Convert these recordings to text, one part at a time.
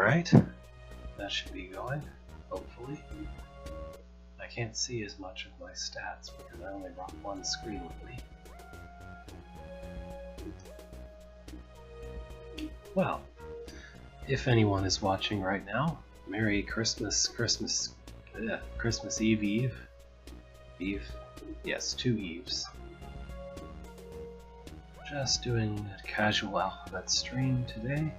Alright, that should be going, hopefully. I can't see as much of my stats because I only brought one screen with me. Well, if anyone is watching right now, Merry Christmas Eve. Yes, 2 Eves. Just doing a casual alphabet stream today.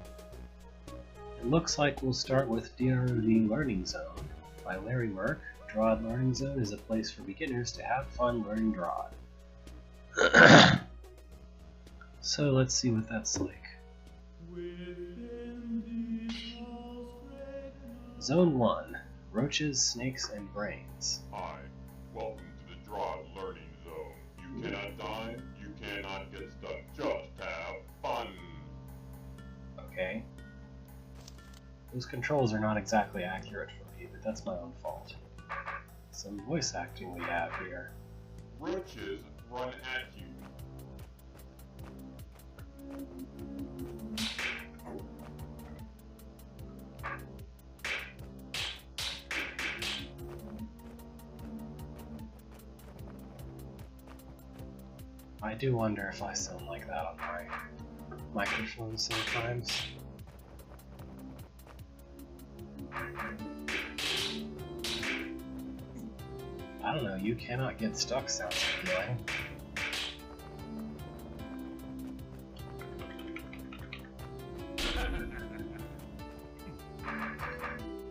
It looks like we'll start with DROD Learning Zone by Larry Merck. Drawd Learning Zone is a place for beginners to have fun learning Drawd. So let's see what that's like. Zone 1. Roaches, Snakes, and Brains. Hi, welcome to the Drawd Learning Zone. You cannot die, you cannot get stuck, just have fun. Okay. Those controls are not exactly accurate for me, but that's my own fault. Some voice acting we have here. Roaches run at you. I do wonder if I sound like that on my microphone sometimes. I don't know, you cannot get stuck sounds appealing.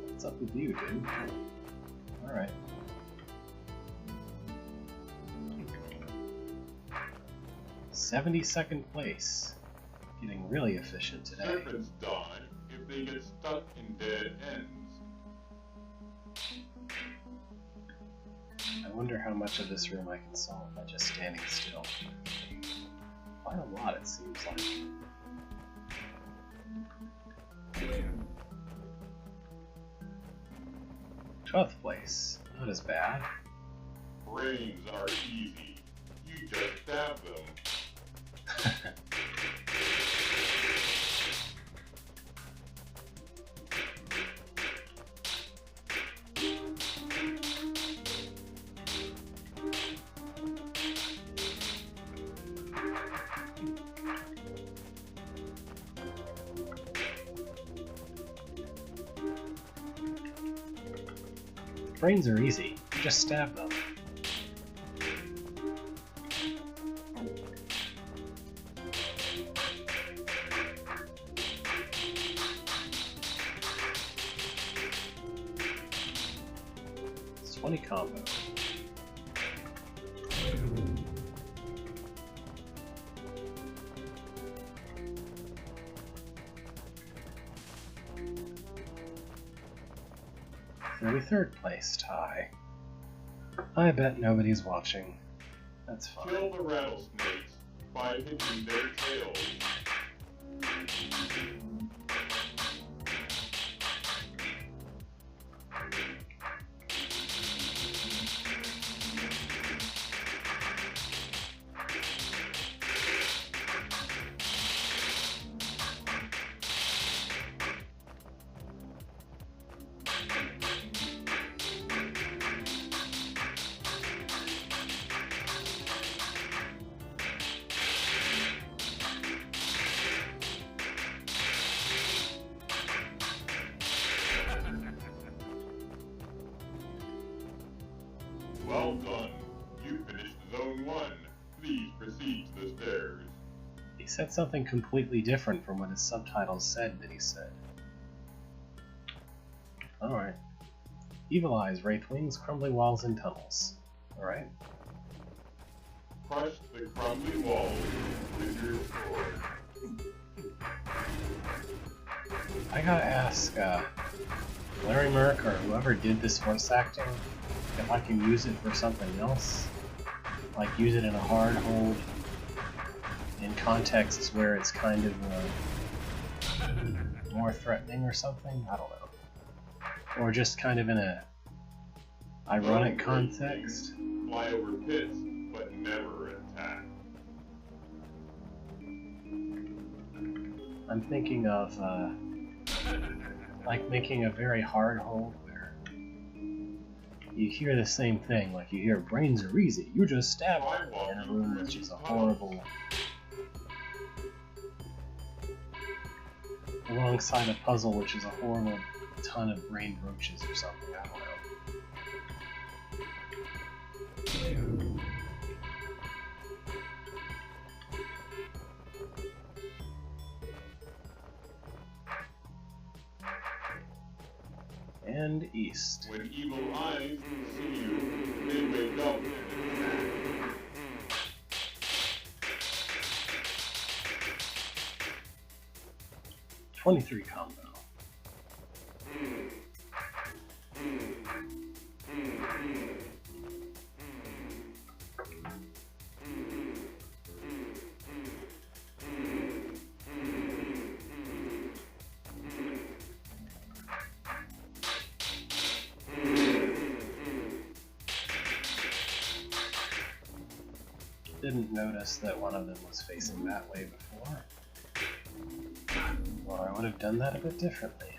What's up with you, dude? Alright. '72nd place. Getting really efficient today. Serpents die if they get stuck in dead ends. I wonder how much of this room I can solve by just standing still. Quite a lot, it seems like. '12th place. Not as bad. Brains are easy. You just stab them. Brains are easy. You just stab them. It's 20 combo. '33rd place tie. I bet nobody's watching. That's fine. Kill the rattlesnakes by hitting their tails. Well done. You finished Zone 1. Please proceed to the stairs. He said something completely different from what his subtitles said that he said. Alright. Evil Eyes, Wraith Wings, Crumbly Walls, and Tunnels. Alright. Crush the crumbly walls with your sword. I gotta ask, Larry Merck or whoever did this voice acting, if I can use it for something else. Like use it in a hard hold, in contexts where it's kind of more threatening or something, I don't know. Or just kind of in a ironic context. Fly over pits, but never attack. I'm thinking of like making a very hard hold where you hear the same thing, like you hear brains are easy, you just stab them in a room which is a horrible... alongside a puzzle which is a horrible ton of brain roaches or something, I don't know. And east. When evil eyes see you, they wake up and attack. 23 combo. Didn't notice that one of them was facing that way before. Or I would have done that a bit differently.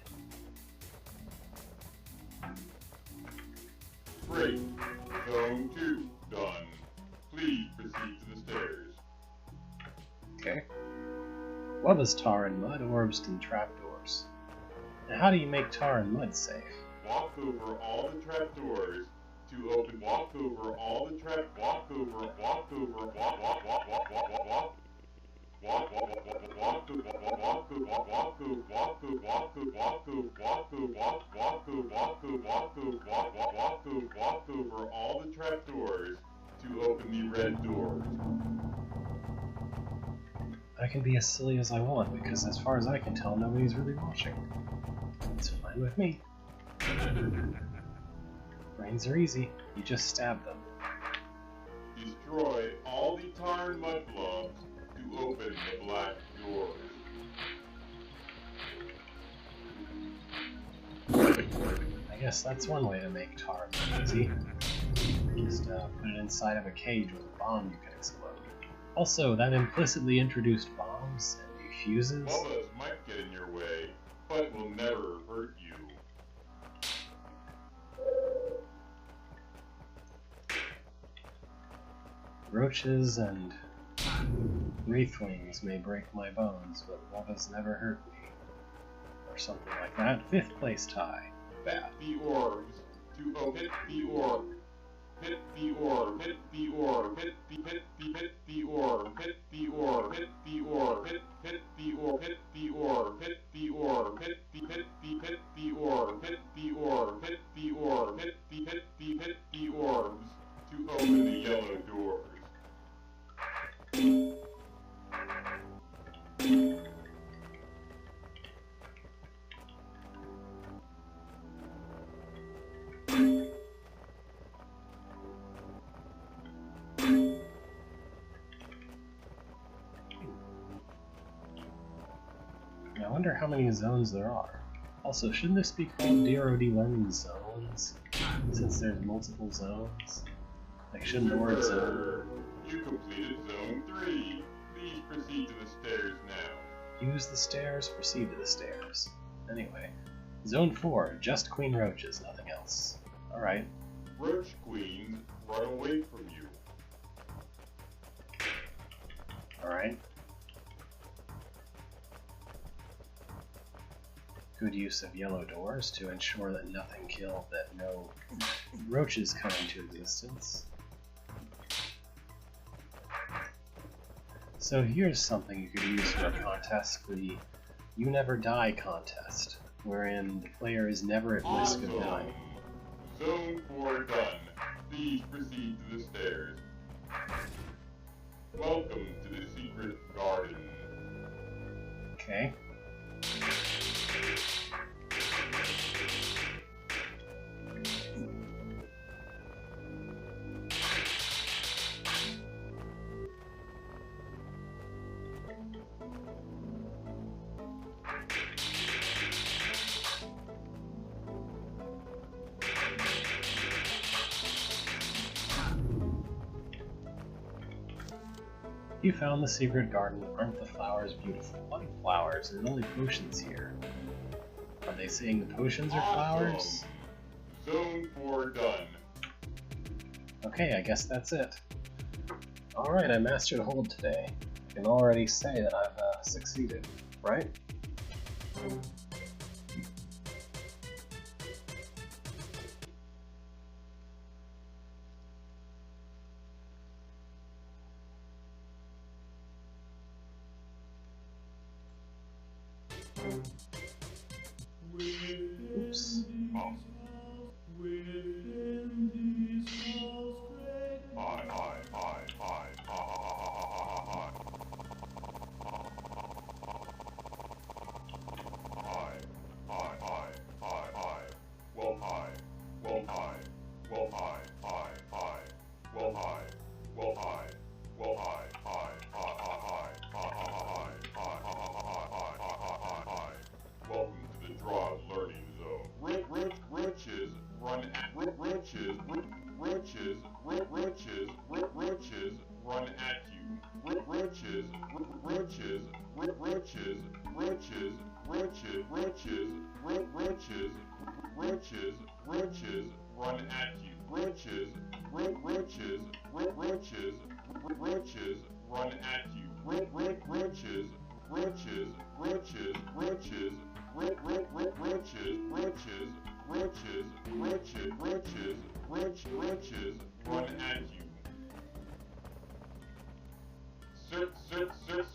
Great. Zone 2 done. Please proceed to the stairs. Okay. What was tar and mud, orbs, and trapdoors? And how do you make tar and mud safe? Walk over all the trapdoors to open. Walk over all the trap. Walk over. Walk over. Walk. Walk. Walk. Walk. Walk. Walk. Walk. Walk, walk, walk, walk, walk, walk, walk, walk, walk, walk, walk, walk over all the trapdoors to open the red doors. I can be as silly as I want, because as far as I can tell, nobody's really watching. It's fine with me. Brains are easy. You just stab them. Destroy all the tar and mud blobs to open the black doors. I guess that's one way to make tar and mud easy. Just put it inside of a cage with a bomb you can explode. Also, that implicitly introduced bombs and fuses. Bubbles might get in your way, but will never hurt you. Roaches and wraithlings may break my bones, but Wubba's never hurt me. Or something like that. 5th place tie. Bad. Hit the orbs to hit the orb. Hit the orb. Hit the orb. Hit the orb. Hit the orb. Hit the orb. Hit the orb. Hit the orb. Hit the orb. Hit the orb. Hit the orb. Hit the orb. Hit the orb. Hit the orbs to open the yellow doors. I wonder how many zones there are. Also, shouldn't this be called DROD Learning Zones? Since there's multiple zones? Like, shouldn't the word zone... You completed Zone 3. Please proceed to the stairs now. Use the stairs, proceed to the stairs. Anyway, Zone 4, just Queen Roaches, nothing else. Alright. Roach queens run away from you. Alright. Good use of yellow doors to ensure that no roaches come into existence. So here's something you could use for a contest, the You Never Die contest, wherein the player is never at risk of dying. Zone 4 done. Please proceed to the stairs. Welcome to the secret garden. Okay. You found the secret garden. Aren't the flowers beautiful? What flowers? There's only potions here. Are they saying the potions are flowers? Zone 4 done. Okay, I guess that's it. Alright, I mastered hold today. I can already say that I've succeeded, right? Oops.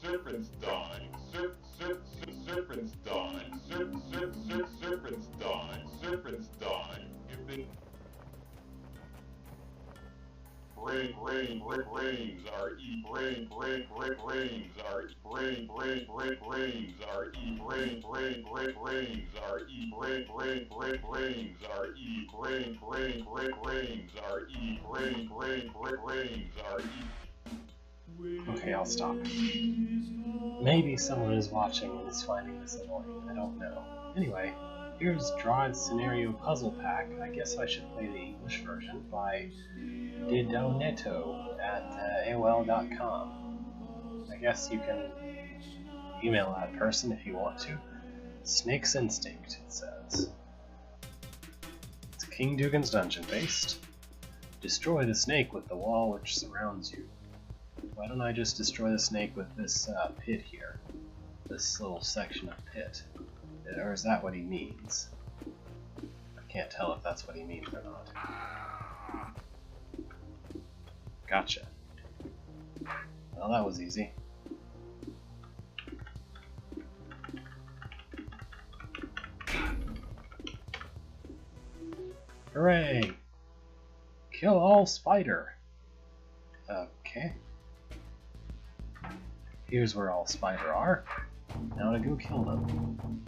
Serpents die. Serpents die. Serpents die. Serpents die. If they brains are brains are Okay, I'll stop. Maybe someone is watching and is finding this annoying, I don't know. Anyway, here's Drawed Scenario Puzzle Pack. I guess I should play the English version by Didonetto at AOL.com. I guess you can email that person if you want to. Snake's Instinct, it says. It's King Dugan's Dungeon based. Destroy the snake with the wall which surrounds you. Why don't I just destroy the snake with this pit here? This little section of pit. Or is that what he means? I can't tell if that's what he means or not. Gotcha. Well, that was easy. Hooray! Kill all spider! Okay. Here's where all spider are. Now to go kill them.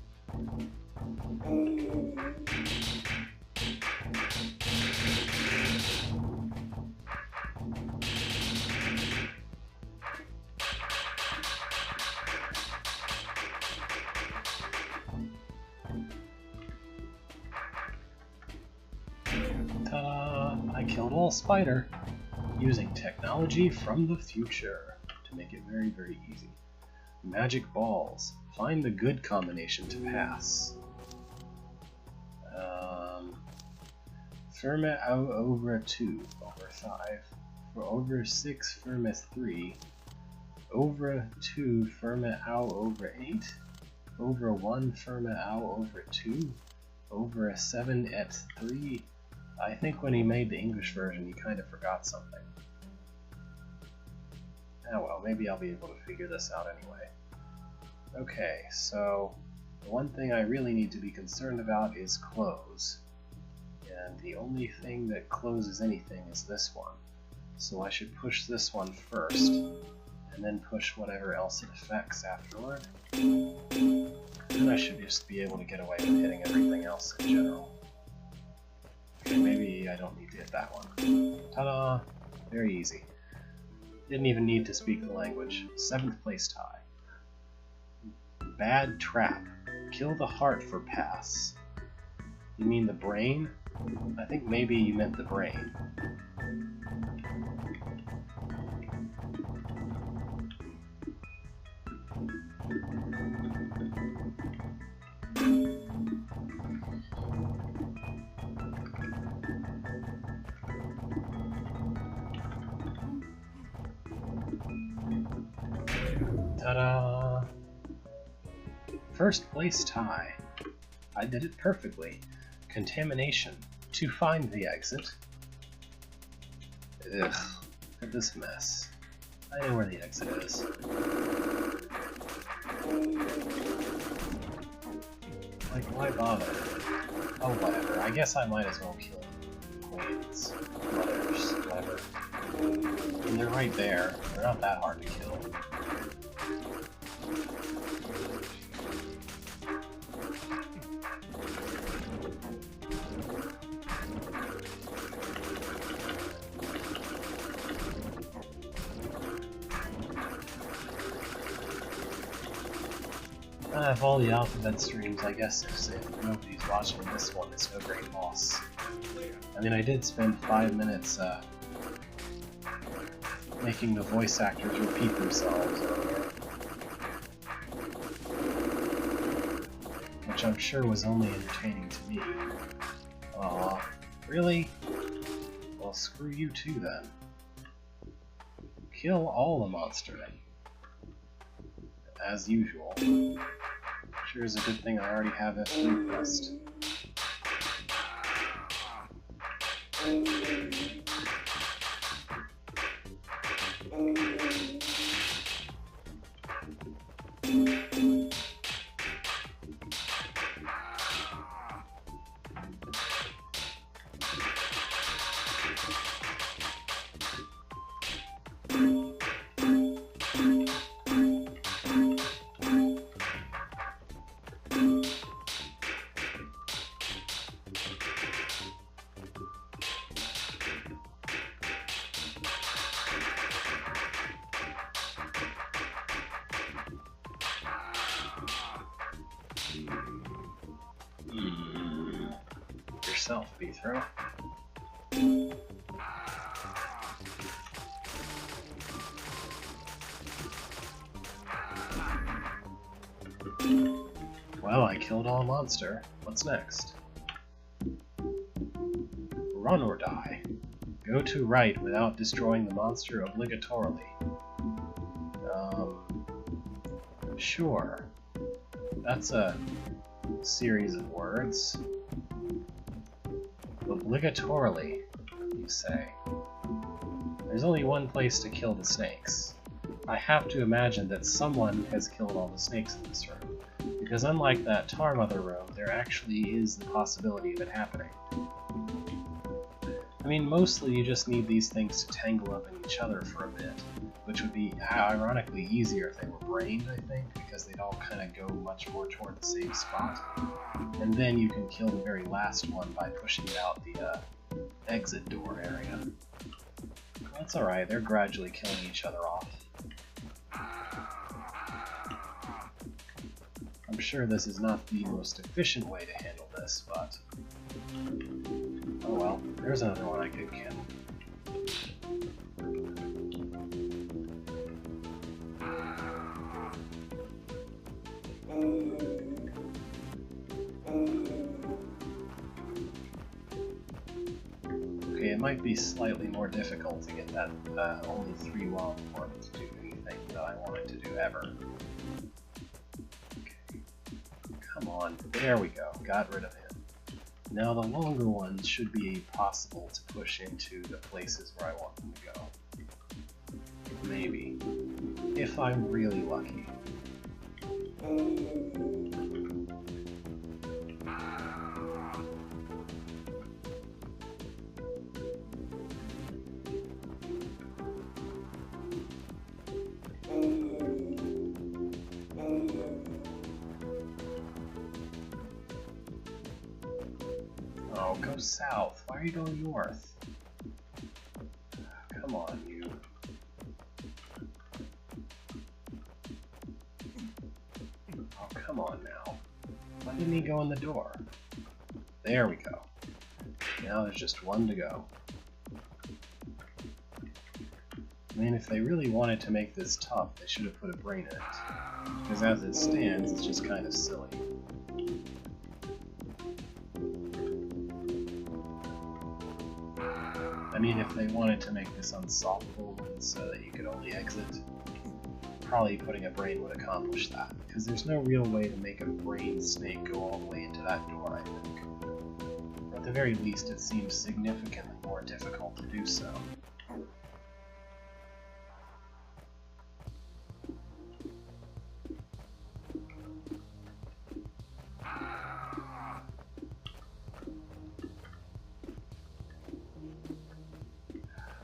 Ta-da! I killed all spider using technology from the future to make it very, very easy. Magic balls. Find the good combination to pass. Firma out over 2, over 5. For over 6, Firma 3. Over 2, Firma out over 8. Over 1, Firma out over 2. Over a 7 at 3. I think when he made the English version he kind of forgot something. Oh well, maybe I'll be able to figure this out anyway. Okay, so the one thing I really need to be concerned about is close. And the only thing that closes anything is this one. So I should push this one first, and then push whatever else it affects afterward. Then I should just be able to get away with hitting everything else in general. Okay, maybe I don't need to hit that one. Ta-da! Very easy. Didn't even need to speak the language. 7th place tie. Bad trap. Kill the heart for pass. You mean the brain? I think maybe you meant the brain. Ta-da! First place tie. I did it perfectly. Contamination. To find the exit. Ugh. Look at this mess. I know where the exit is. Like, why bother? Oh, whatever. I guess I might as well kill queens, mothers, whatever. And they're right there. They're not that hard to kill. Of all the alphabet streams, I guess if nobody's watching this one, it's no great loss. I mean, I did spend 5 minutes making the voice actors repeat themselves earlier, which I'm sure was only entertaining to me. Aw, really? Well, screw you too then. Kill all the monster, as usual. Sure is a good thing I already have F3 pressed. Yourself, Beethro. Well, I killed all monster. What's next? Run or die. Go to right without destroying the monster obligatorily. Sure. That's a series of words. Obligatorily, you say. There's only one place to kill the snakes. I have to imagine that someone has killed all the snakes in this room, because unlike that Tar Mother room, there actually is the possibility of it happening. I mean, mostly you just need these things to tangle up in each other for a bit, which would be ironically easier if they were brained, I think, because they'd all kind of go much more toward the same spot. And then you can kill the very last one by pushing it out the exit door area. That's alright, they're gradually killing each other off. I'm sure this is not the most efficient way to handle this, but... oh well, there's another one I could kill. Okay, it might be slightly more difficult to get that only 3 long form to do anything that I want it to do ever. Okay. Come on, there we go, got rid of him. Now the longer ones should be possible to push into the places where I want them to go. Maybe. If I'm really lucky. Oh, go south. Why are you going north? Come on, you. Oh, come on now. Why didn't he go in the door? There we go. Now there's just one to go. I mean, if they really wanted to make this tough, they should have put a brain in it. Because as it stands, it's just kind of silly. I mean, if they wanted to make this unsolvable so that you could only exit probably putting a brain would accomplish that, because there's no real way to make a brain snake go all the way into that door, I think. Or at the very least, it seems significantly more difficult to do so.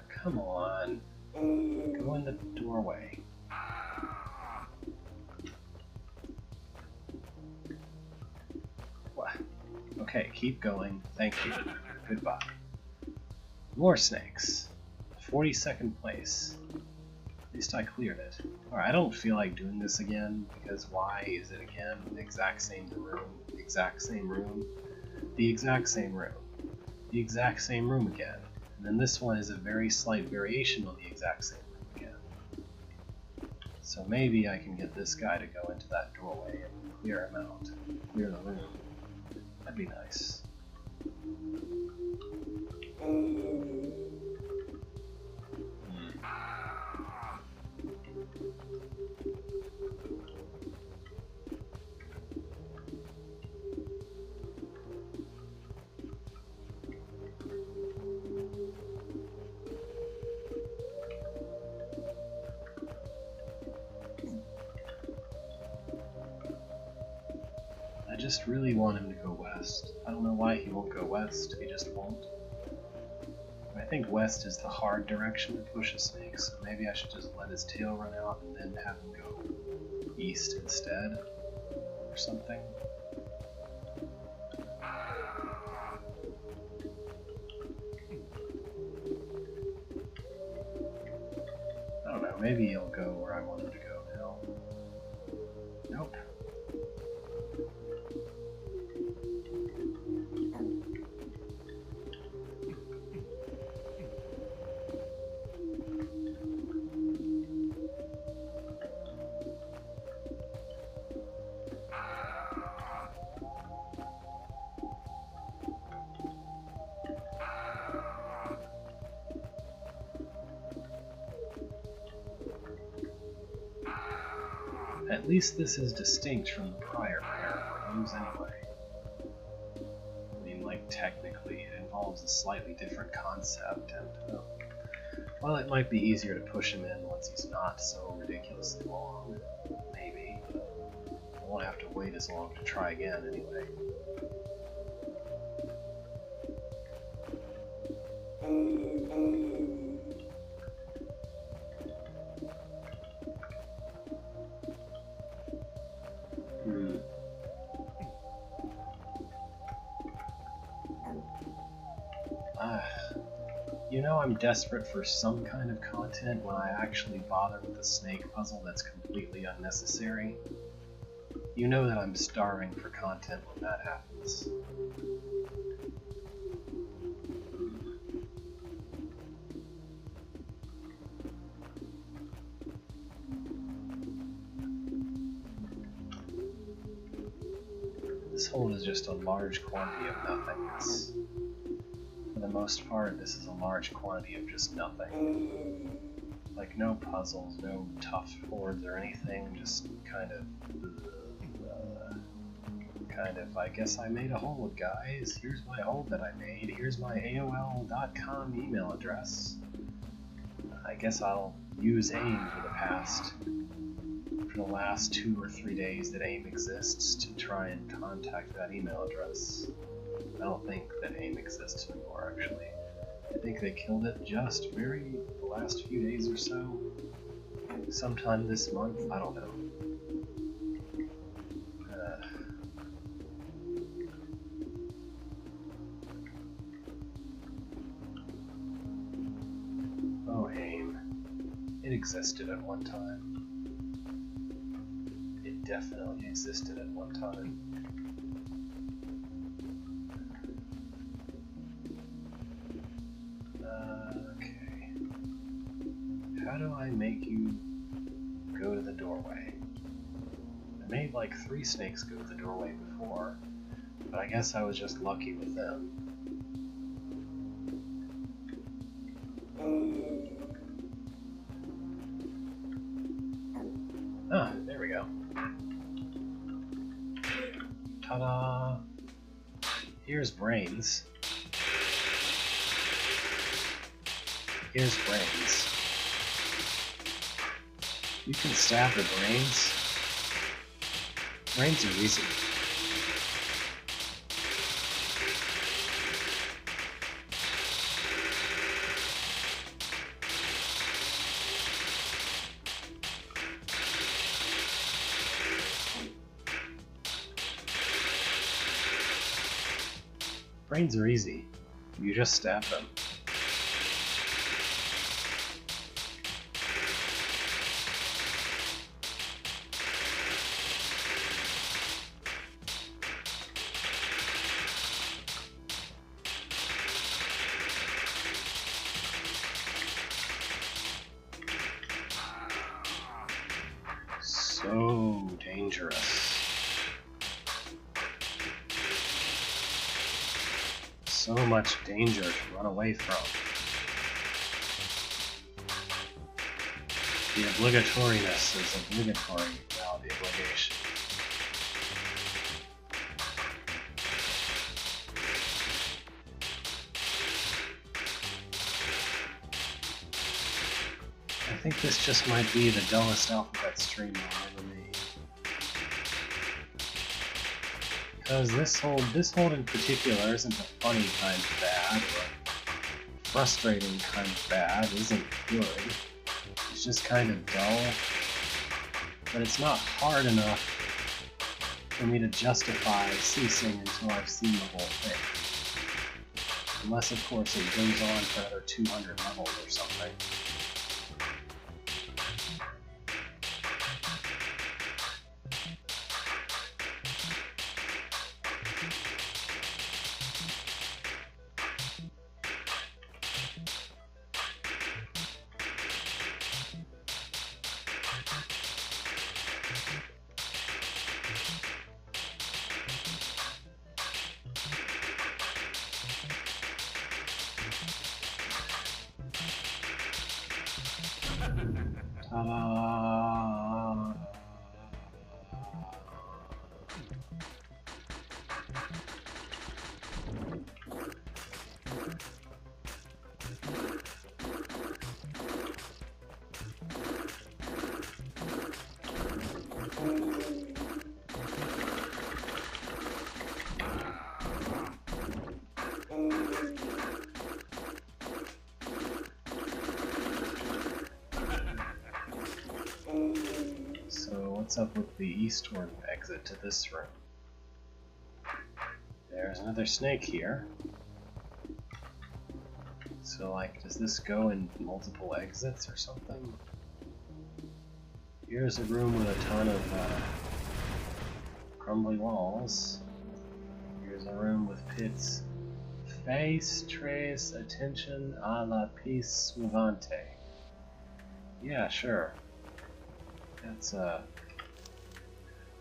Come on. Go in the doorway. What? Okay, keep going. Thank you. Goodbye. More snakes. 42nd place. At least I cleared it. Alright, I don't feel like doing this again, because why is it again? The exact same room. The exact same room. The exact same room. The exact same room again. And then this one is a very slight variation on the exact same room again. So maybe I can get this guy to go into that doorway and clear him out. Clear the room. That'd be nice. I just really want him to go west. I don't know why he won't go west, he just won't. I think west is the hard direction to push a snake, so maybe I should just let his tail run out and then have him go east instead, or something. I don't know, maybe he'll go where I want him to go now. Nope. At least this is distinct from the prior pair of rooms anyway. I mean, like, technically, it involves a slightly different concept, and, well, it might be easier to push him in once he's not so ridiculously long. Maybe. I won't have to wait as long to try again, anyway. You know I'm desperate for some kind of content when I actually bother with a snake puzzle that's completely unnecessary. You know that I'm starving for content when that happens. This hold is just a large quantity of nothingness. For the most part, this is a large quantity of just nothing. Like no puzzles, no tough boards or anything, just kind of, I guess I made a hold, guys. Here's my hold that I made. Here's my AOL.com email address. I guess I'll use AIM for the last 2 or 3 days that AIM exists to try and contact that email address. I don't think that AIM exists anymore, actually. I think they killed it just the last few days or so. Sometime this month, I don't know. Oh, AIM. It existed at one time. It definitely existed at one time. How do I make you go to the doorway? I made like 3 snakes go to the doorway before, but I guess I was just lucky with them. go. Ta-da! Here's brains. Here's brains. You can stab the brains. Brains are easy. Brains are easy. You just stab them. So dangerous. So much danger to run away from. The obligatoriness is obligatory without the obligation. I think this just might be the dullest alphabet stream I'll ever made. Because this hold in particular isn't a funny kind of bad, or frustrating kind of bad, isn't good. It's just kind of dull. But it's not hard enough for me to justify ceasing until I've seen the whole thing. Unless, of course, it goes on for another 200 levels or something. Ta-da! What's up with the eastward exit to this room? There's another snake here. So, like, does this go in multiple exits or something? Here's a room with a ton of crumbly walls. Here's a room with pits. Face, trace, attention, a la piece suivante. Yeah, sure. That's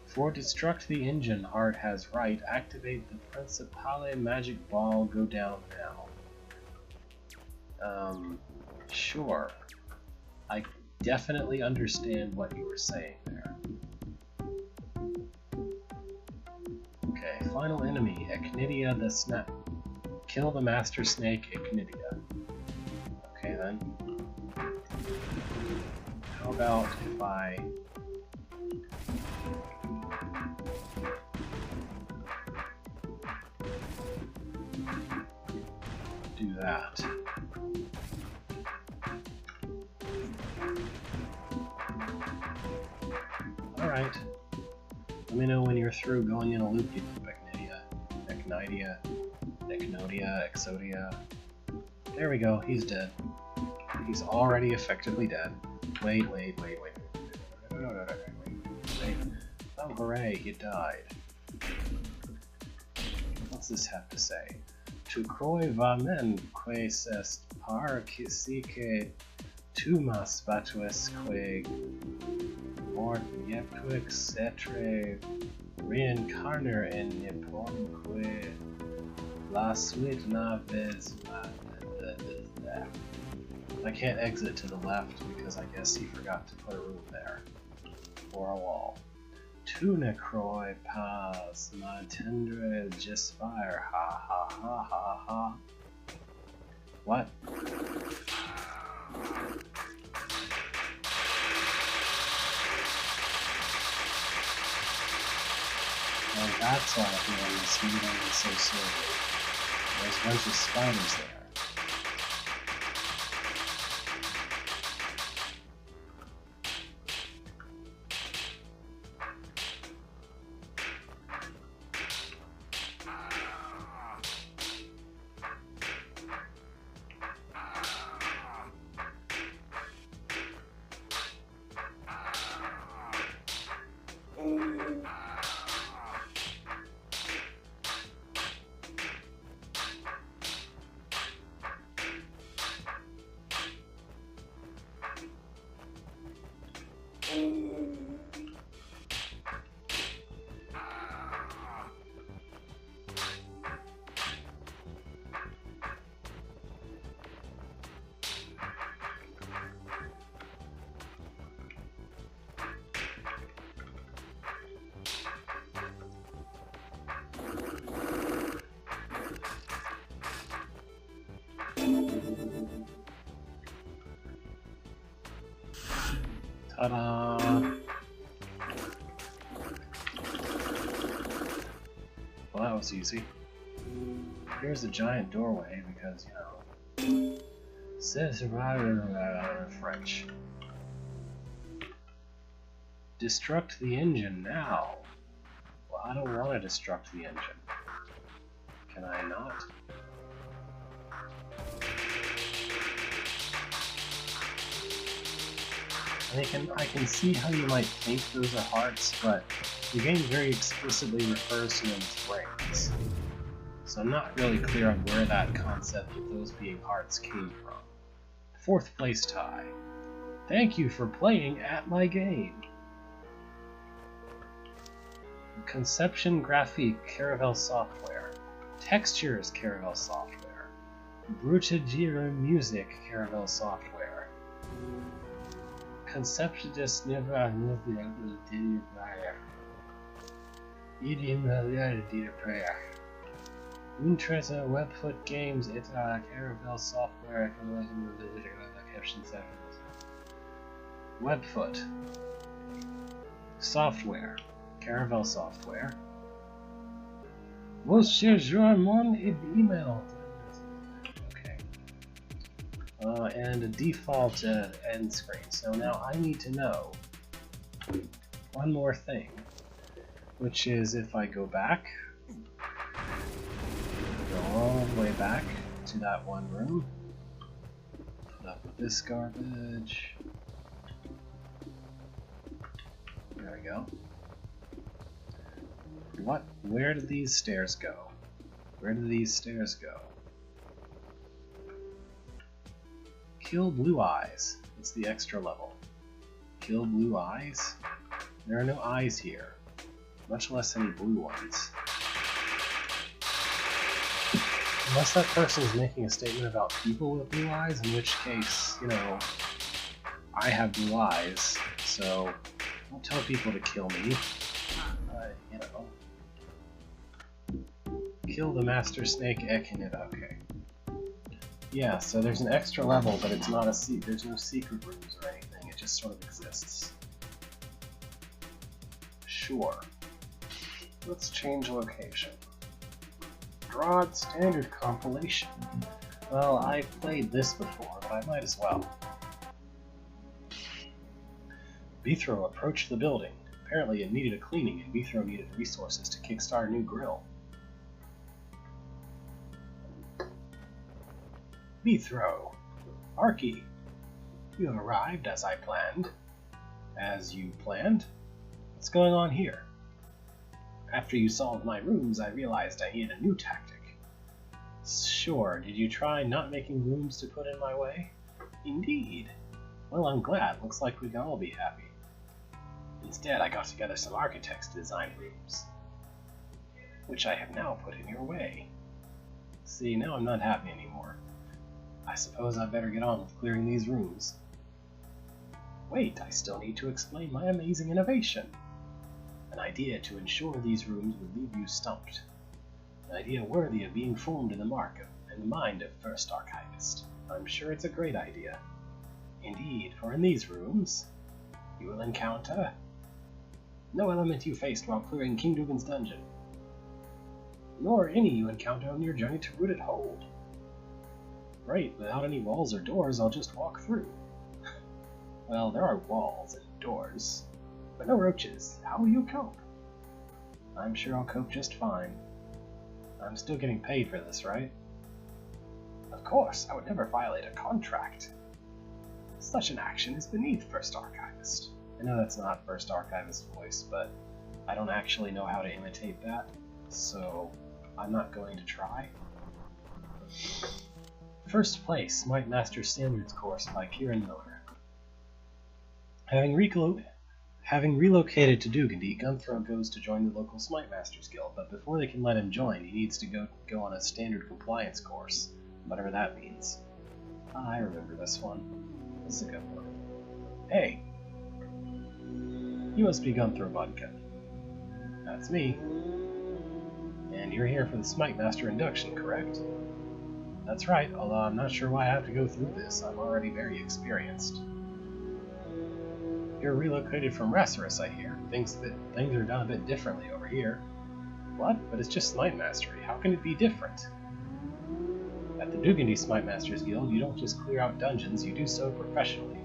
For destruct the engine, Heart has right. Activate the Principale magic ball. Go down now. Sure. I definitely understand what you were saying there. Okay, final enemy, Echnidia the Snap. Kill the Master Snake, Echnidia. Okay then. How about if I... do that. Alright. Let me know when you're through going in a loop, you Echnidia, Exodia. There we go, he's dead. He's already effectively dead. Wait. Oh, hooray, he died. What's this have to say? Tu croi vamen, quaes est par sique tumas batues que mort yepuix etre reincarner in nippon que la suite naves. I can't exit to the left because I guess he forgot to put a room there. for a wall. Tu necroi pas ma tendre gispire, ha ha ha ha ha. What? Well, that's why everyone is moving so slowly. There's a bunch of spiders there. Ta-da! Well, that was easy. Here's a giant doorway because, you know, says French. Destruct the engine now. Well, I don't want to destruct the engine. Can I not? I can see how you might think those are hearts, but the game very explicitly refers to them as brains. So I'm not really clear on where that concept of those being hearts came from. 4th place tie. Thank you for playing at my game. Conception Graphique Caravelle Software. Textures Caravelle Software. Brutadire Music Caravelle Software. Conceptus Never Prayer. Untresa Webfoot Games Caravelle Software Caption Sections. Webfoot Software Caravelle Software. Monsieur Jourmon email. And a default end screen. So now I need to know one more thing, which is if I go back, go all the way back to that one room, put up with this garbage. There we go. Where did these stairs go? Where did these stairs go? Kill blue eyes. It's the extra level. Kill blue eyes? There are no eyes here, much less any blue ones. Unless that person is making a statement about people with blue eyes, in which case, you know, I have blue eyes, so don't tell people to kill me. You know. Kill the Master Snake Echinid, okay. Yeah, so there's an extra level, but it's not a there's no secret rooms or anything, it just sort of exists. Sure. Let's change location. Broad Standard Compilation. Well, I've played this before, but I might as well. Bithro approached the building. Apparently it needed a cleaning, and Bithro needed resources to kickstart a new grill. Bithro. Arky. You have arrived as I planned. As you planned? What's going on here? After you solved my rooms, I realized I needed a new tactic. Sure, did you try not making rooms to put in my way? Indeed. Well, I'm glad. Looks like we can all be happy. Instead, I got together some architects to design rooms, which I have now put in your way. See, now I'm not happy anymore. I suppose I better get on with clearing these rooms. wait, I still need to explain my amazing innovation. An idea to ensure these rooms would leave you stumped. An idea worthy of being formed in the mind of First Archivist. I'm sure it's a great idea. Indeed, for in these rooms, you will encounter no element you faced while clearing King Dugan's dungeon, nor any you encounter on your journey to Rooted Hold. Right, without any walls or doors, I'll just walk through. Well, there are walls and doors, but no roaches. How will you cope? I'm sure I'll cope just fine. I'm still getting paid for this, right? Of course, I would never violate a contract. Such an action is beneath First Archivist. I know that's not First Archivist's voice, but I don't actually know how to imitate that, so I'm not going to try. First place, Smite Master Standards course by Kieran Miller. Having relocated to Dugandy, Gunthro goes to join the local Smite Masters Guild, but before they can let him join, he needs to go on a standard compliance course, whatever that means. I remember this one. This is a good one. Hey! You must be Gunthro Mudkin. That's me. And you're here for the Smite Master induction, correct? That's right, although I'm not sure why I have to go through this. I'm already very experienced. You're relocated from Rasarus, I hear. Things are done a bit differently over here. What? But it's just Smite Mastery. How can it be different? At the Dugandy Smite Masters Guild, you don't just clear out dungeons, you do so professionally.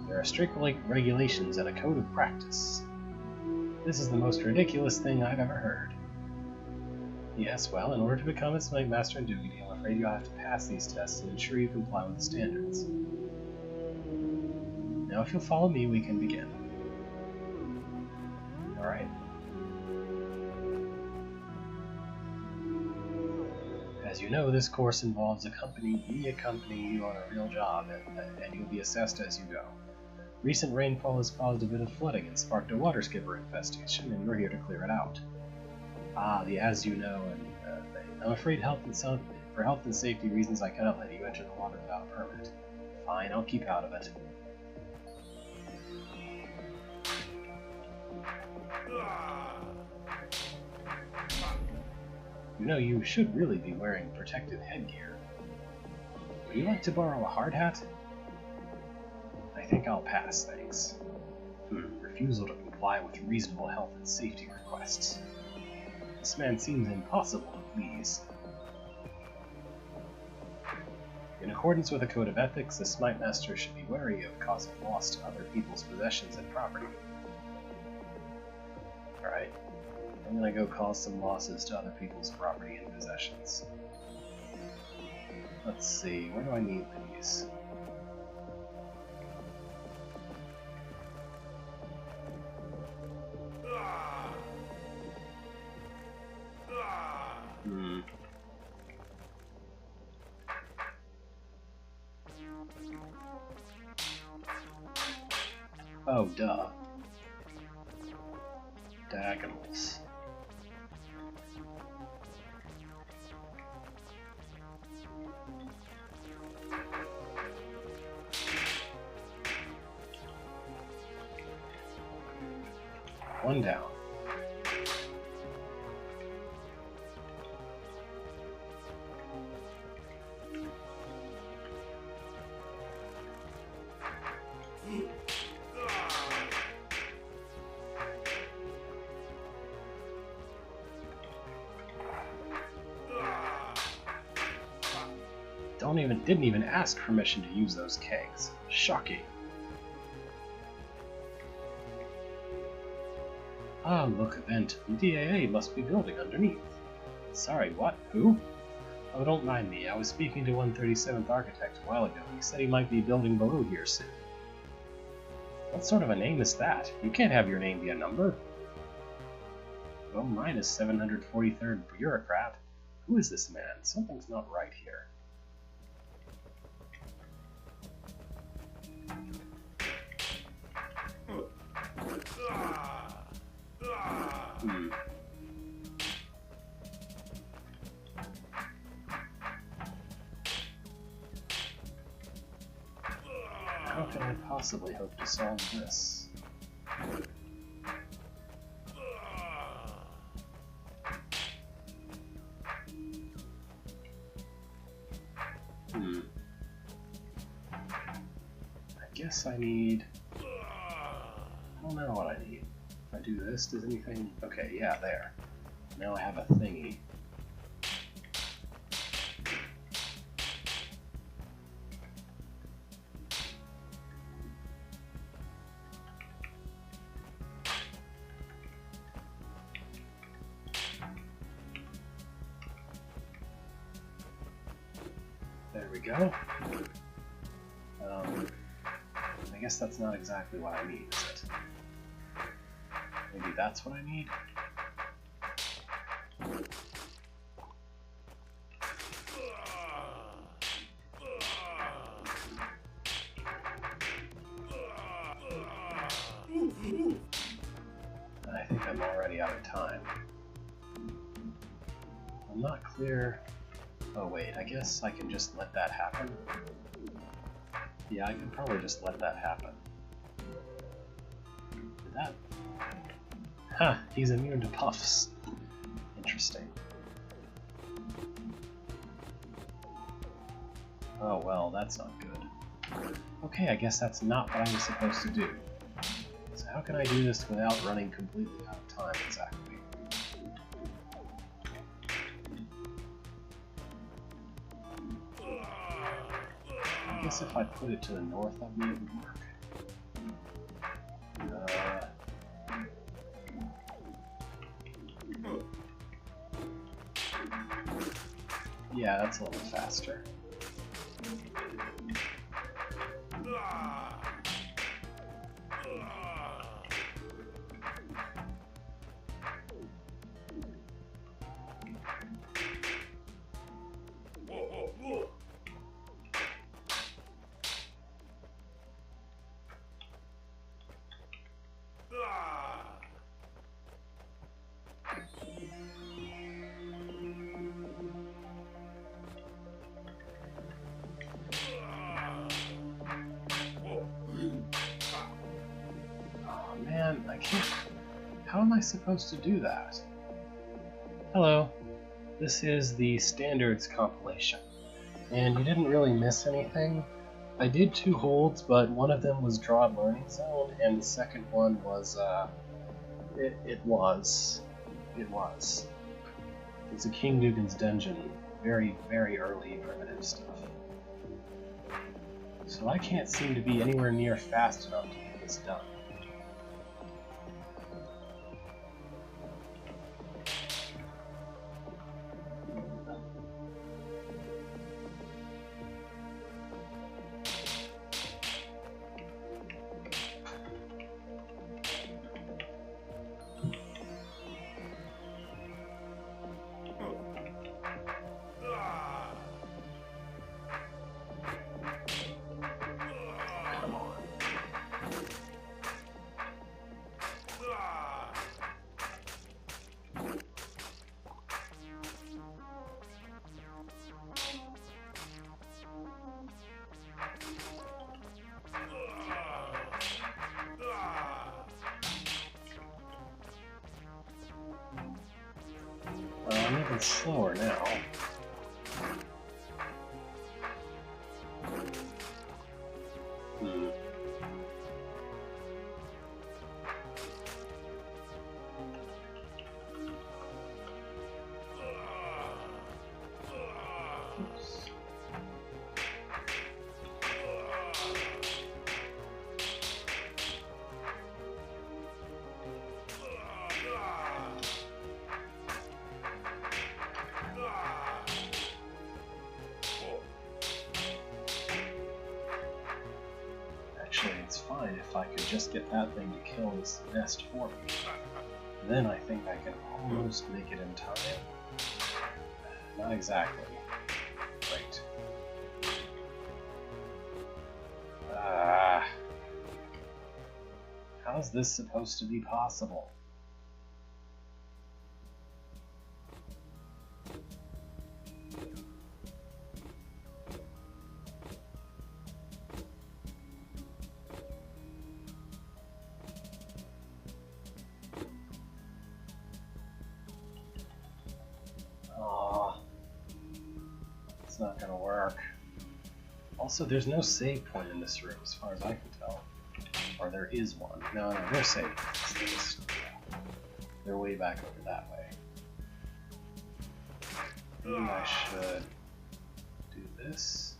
There are strict regulations and a code of practice. This is the most ridiculous thing I've ever heard. Yes, well, in order to become a Smite Master in Dugandy, I'm afraid you'll have to pass these tests and ensure you comply with the standards. Now if you'll follow me, we can begin. Alright. As you know, this course involves accompanying you on a real job, and you'll be assessed as you go. Recent rainfall has caused a bit of flooding and sparked a water skipper infestation, and you're here to clear it out. Ah, the as you know and thing. I'm afraid for health and safety reasons I cannot let you enter the water without a permit. Fine, I'll keep out of it. You know, you should really be wearing protective headgear. Would you like to borrow a hard hat? I think I'll pass, thanks. Refusal to comply with reasonable health and safety requests. This man seems impossible to please. In accordance with a code of ethics, a Smite Master should be wary of causing loss to other people's possessions and property. Alright. I'm gonna go cause some losses to other people's property and possessions. Let's see, where do I need these? Oh, duh. Diagonals. One down. Didn't even ask permission to use those kegs. Shocking. Ah, look, a vent. The DAA must be building underneath. Sorry, what? Who? Oh, don't mind me. I was speaking to 137th Architect a while ago. He said he might be building below here soon. What sort of a name is that? You can't have your name be a number. Well, mine is 743rd Bureaucrat. Who is this man? Something's not right here. how can I possibly hope to solve this? I guess I need... I don't know what I need. If I do this, does anything... Okay, yeah, there. Now I have a thingy. There we go. I guess that's not exactly what I need, is it? Maybe that's what I need? I think I'm already out of time. I'm not clear... Oh wait, I guess I can just let that happen. Yeah, I can probably just let that happen. Did that... Huh, he's immune to puffs. Interesting. Oh well, that's not good. Okay, I guess that's not what I was supposed to do. So how can I do this without running completely out of time exactly? I guess if I put it to the north of me, it would work. Yeah, that's a little faster. Man, I can't... How am I supposed to do that? Hello. This is the standards compilation. And you didn't really miss anything. I did 2 holds, but one of them was Draw Learning Zone, and the second one was, It was. It's a King Dugan's Dungeon. Very, very early primitive stuff. So I can't seem to be anywhere near fast enough to get this done. I'm even slower now. It's fine if I could just get that thing to kill this nest for me. Then I think I can almost make it in time. Not exactly. Right. How's this supposed to be possible? Also, there's no save point in this room as far as I can tell. Or there is one. No, they're safe. They're way back over that way. Maybe I should do this.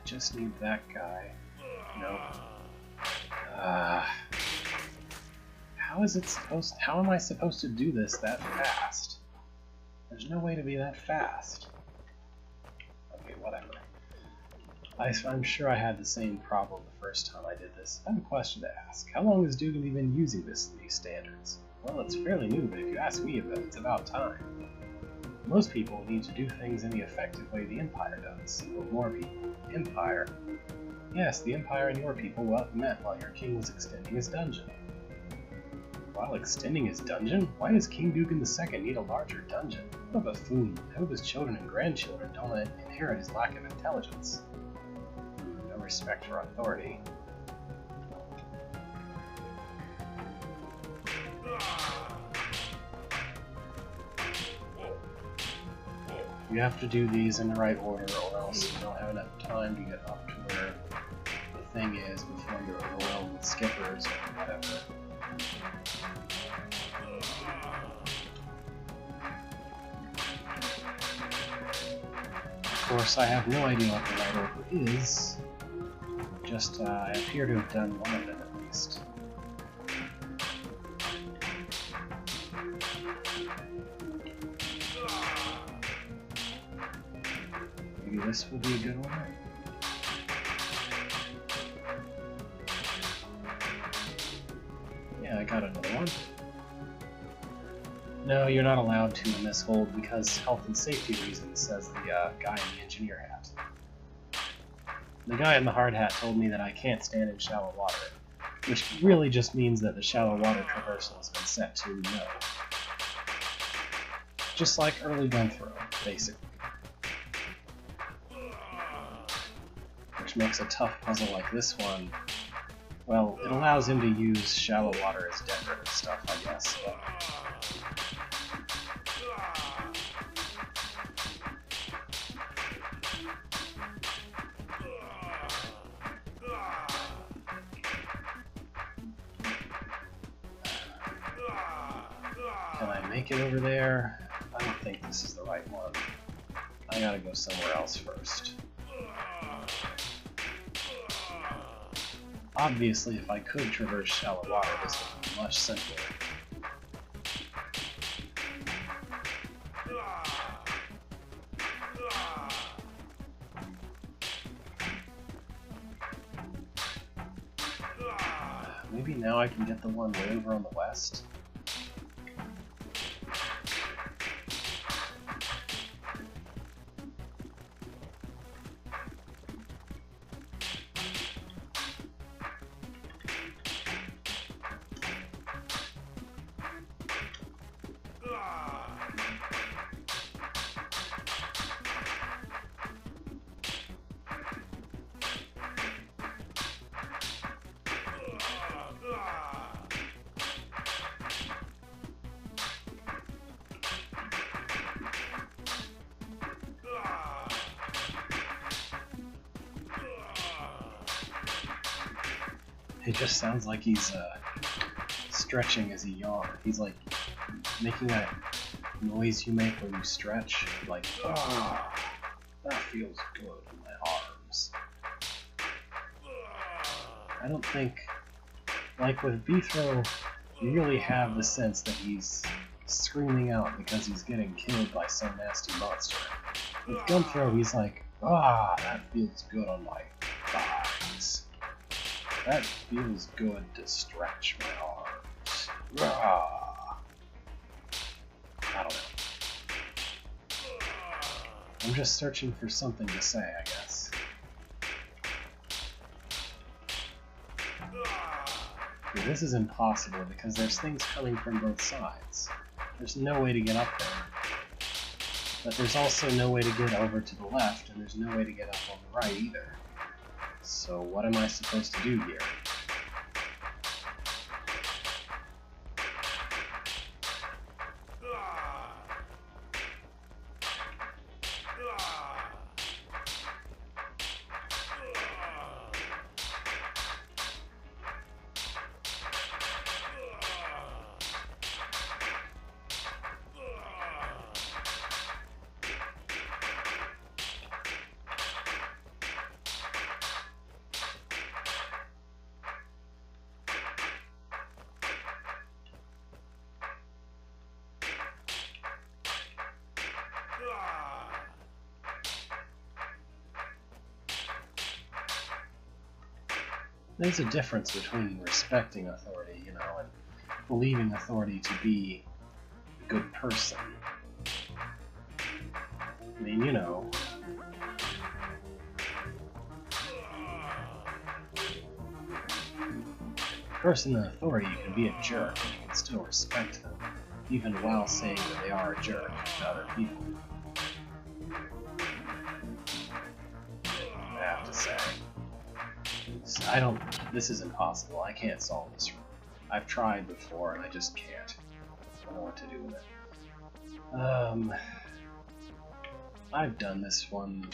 Just need that guy. Nope. How am I supposed to do this that fast? There's no way to be that fast. Okay, whatever. I'm sure I had the same problem the first time I did this. I have a question to ask. How long has Dugan been using these standards? Well, it's fairly new, but if you ask me, it's about time. Most people need to do things in the effective way the Empire does, but more people. Empire? Yes, the Empire and your people met while your king was extending his dungeon. While extending his dungeon? Why does King Dugan II need a larger dungeon? What a buffoon. I hope his children and grandchildren don't inherit his lack of intelligence. No respect for authority. You have to do these in the right order, or else you don't have enough time to get up to where the thing is before you're overwhelmed with skippers or whatever. Of course, I have no idea what the right order is. Just, I appear to have done one of them at least. Maybe this will be a good one. Yeah, I got another one. No, you're not allowed to in this hold because health and safety reasons, says the guy in the engineer hat. The guy in the hard hat told me that I can't stand in shallow water, which really just means that the shallow water traversal has been set to no. Just like early Gunthrow, basically. Which makes a tough puzzle like this one. Well, it allows him to use shallow water as decorative stuff, I guess. But can I make it over there? I don't think this is the right one. I gotta go somewhere else first. Obviously, if I could traverse shallow water, this would be much simpler. Maybe now I can get the one way over on the west. It just sounds like he's stretching as he yawns. He's like making that noise you make when you stretch, like, oh, that feels good in my arms. I don't think, like with Beethrow, you really have the sense that he's screaming out because he's getting killed by some nasty monster. With Gunthrow, he's like, ah, that feels good on my thighs. That feels good to stretch my arms. Rah. I don't know. I'm just searching for something to say, I guess. this is impossible because there's things coming from both sides. There's no way to get up there. But there's also no way to get over to the left, and there's no way to get up on the right either. So what am I supposed to do here? There's a difference between respecting authority, you know, and believing authority to be a good person. I mean, you know. A person in authority can be a jerk, and you can still respect them, even while saying that they are a jerk to other people. I have to say. This is impossible. I can't solve this room. I've tried before and I just can't. I don't know what to do with it. I've done this one.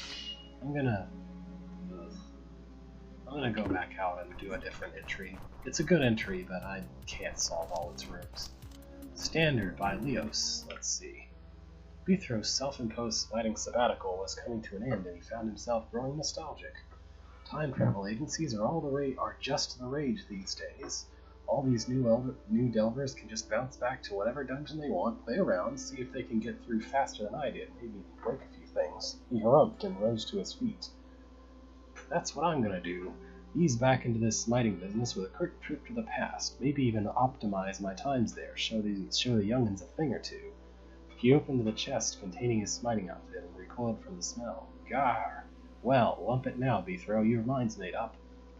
I'm gonna go back out and do a different entry. It's a good entry, but I can't solve all its rooms. Standard by Leos. Let's see. Bithro's self-imposed sliding sabbatical was coming to an end and he found himself growing nostalgic. Time travel agencies are just the rage these days. All these new delvers can just bounce back to whatever dungeon they want, play around, see if they can get through faster than I did, maybe break a few things. He harumphed and rose to his feet. That's what I'm gonna do. Ease back into this smiting business with a quick trip to the past, maybe even optimize my times there, show the young'uns a thing or two. He opened the chest containing his smiting outfit and recoiled from the smell. Gar! Well, lump it now, Bithro, your mind's made up.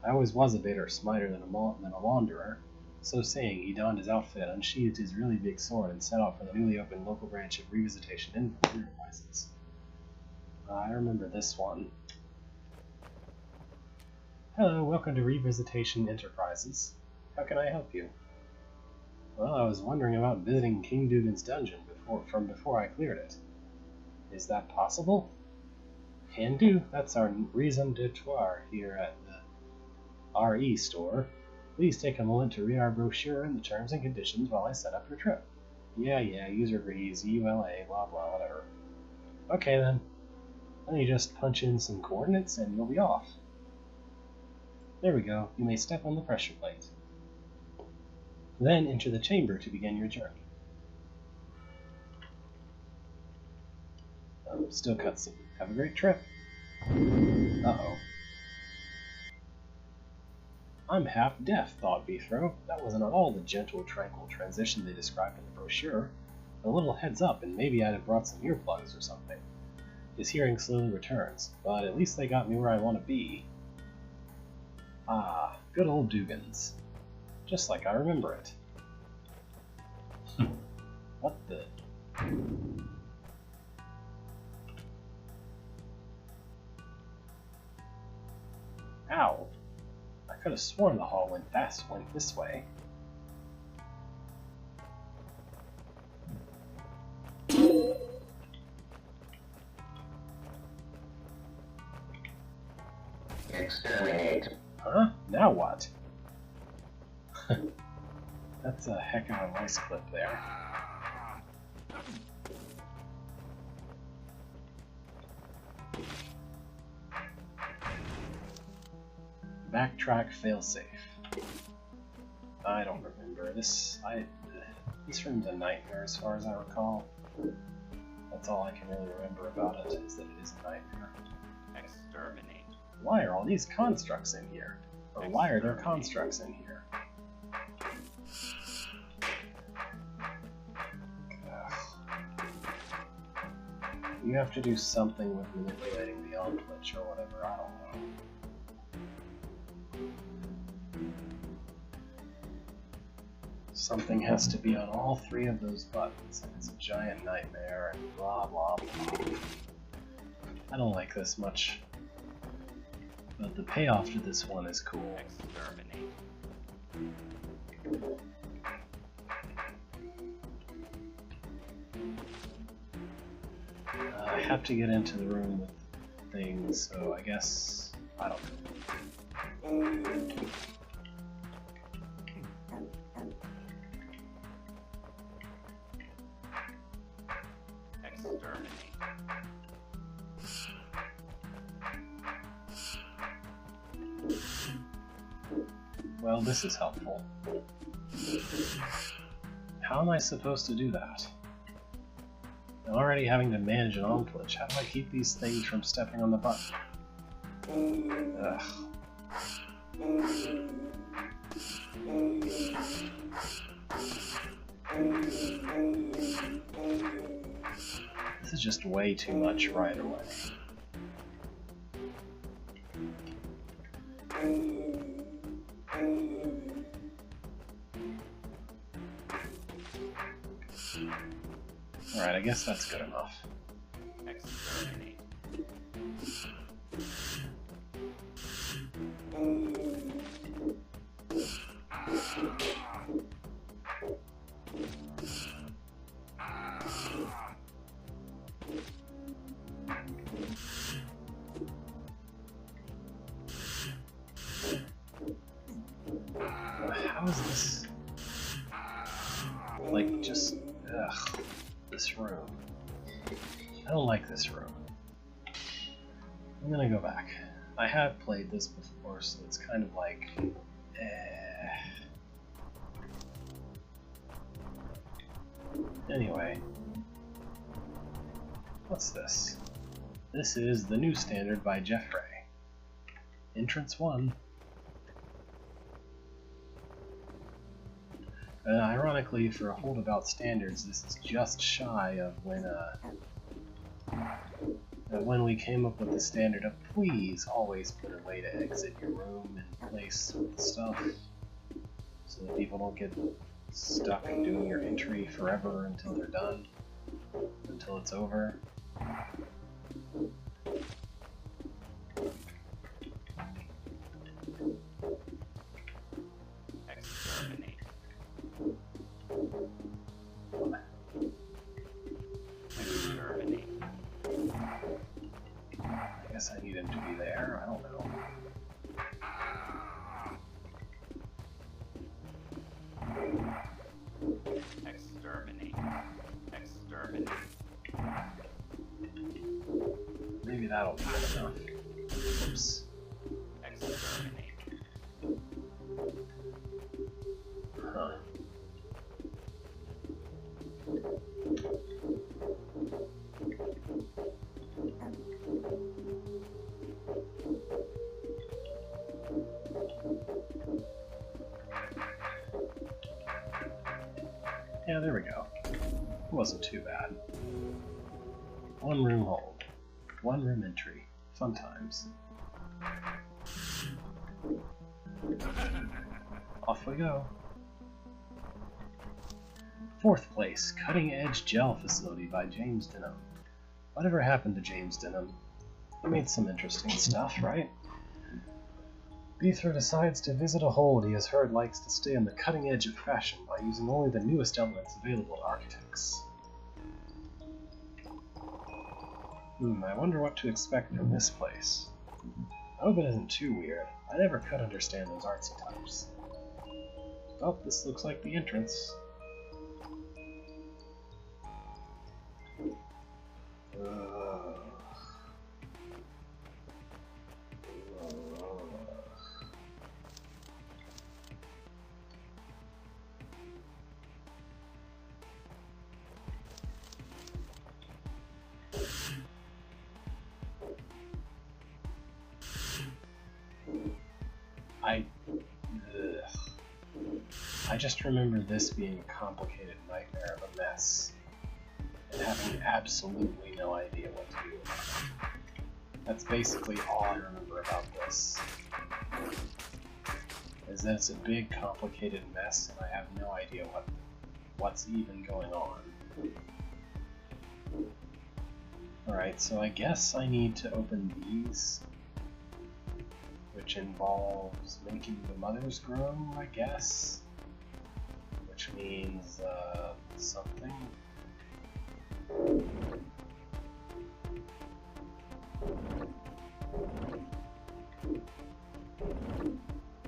I always was a better smiter than a launderer. So saying, he donned his outfit, unsheathed his really big sword, and set off for the newly opened local branch of Revisitation Enterprises. I remember this one. Hello, welcome to Revisitation Enterprises. How can I help you? Well, I was wondering about visiting King Dugan's dungeon before I cleared it. Is that possible? Can do. That's our raison d'etre here at the RE store. Please take a moment to read our brochure and the terms and conditions while I set up your trip. Yeah, user agrees, EULA, blah blah, whatever. Okay then. Let me just punch in some coordinates and you'll be off. There we go. You may step on the pressure plate. Then enter the chamber to begin your journey. Still cutscene. Have a great trip. Uh-oh. I'm half deaf, thought Bithro. That wasn't at all the gentle, tranquil transition they described in the brochure. A little heads up, and maybe I'd have brought some earplugs or something. His hearing slowly returns, but at least they got me where I want to be. Ah, good old Dugan's. Just like I remember it. What the... Ow! I could have sworn the hall went this way. Exterminate. Huh? Now what? That's a heck of a voice clip there. Backtrack failsafe. I don't remember this. This room's a nightmare as far as I recall. That's all I can really remember about it, is that it is a nightmare. Exterminate. Why are all these constructs in here? Or why are there constructs in here? You have to do something with manipulating the Glitch or whatever, I don't know. Something has to be on all 3 of those buttons, and it's a giant nightmare, and blah blah blah. I don't like this much, but the payoff to this one is cool. Exterminate. I have to get into the room with things, so I guess I don't know. Exterminate. Well, this is helpful. How am I supposed to do that? I'm already having to manage an arm glitch. How do I keep these things from stepping on the button? Ugh. This is just way too much right away. Alright, I guess that's good enough. Exterminate. How is this? Like, just... ugh. This room. I don't like this room. I'm gonna go back. I have played this before, so it's kind of like... Anyway. What's this? This is The New Standard by Jeffrey. Entrance 1. Ironically, for a holdabout standards, this is just shy of when we came up with the standard of please always put a way to exit your room and place with stuff, so that people don't get stuck doing your entry forever until they're done, until it's over. Exterminate. Exterminate. I guess I need him to be there, I don't know. Exterminate. Exterminate. Maybe that'll be good enough. Oops. Exterminate. Huh. Yeah, there we go. It wasn't too bad. 1 room hold. 1 room entry. Fun times. Off we go. 4th place, Cutting Edge Gel Facility by James Denham. Whatever happened to James Denham? He made some interesting stuff, right? Beethra decides to visit a hold he has heard likes to stay on the cutting edge of fashion by using only the newest elements available to architects. I wonder what to expect from this place. I hope it isn't too weird. I never could understand those artsy types. Oh, this looks like the entrance. I just remember this being a complicated nightmare of a mess, and having absolutely no idea what to do about it. That's basically all I remember about this. is that it's a big, complicated mess, and I have no idea what's even going on. Alright, so I guess I need to open these, which involves making the mothers grow, I guess, which means something.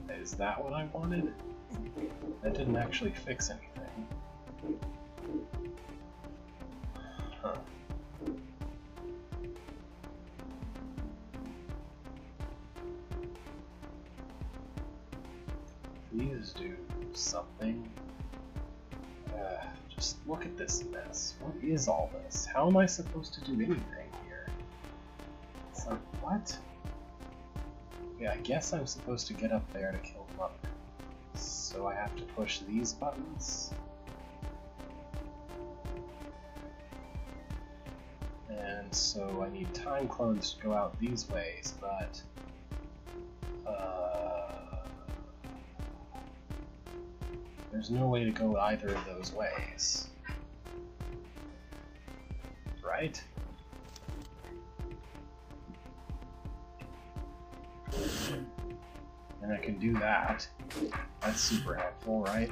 Is that what I wanted? That didn't actually fix anything. Huh. These do something. Just look at this mess. What is all this? How am I supposed to do anything here? It's like, what? Yeah, I guess I'm supposed to get up there to kill the mother. So I have to push these buttons. And so I need time clones to go out these ways, but there's no way to go either of those ways. Right? And I can do that. That's super helpful, right?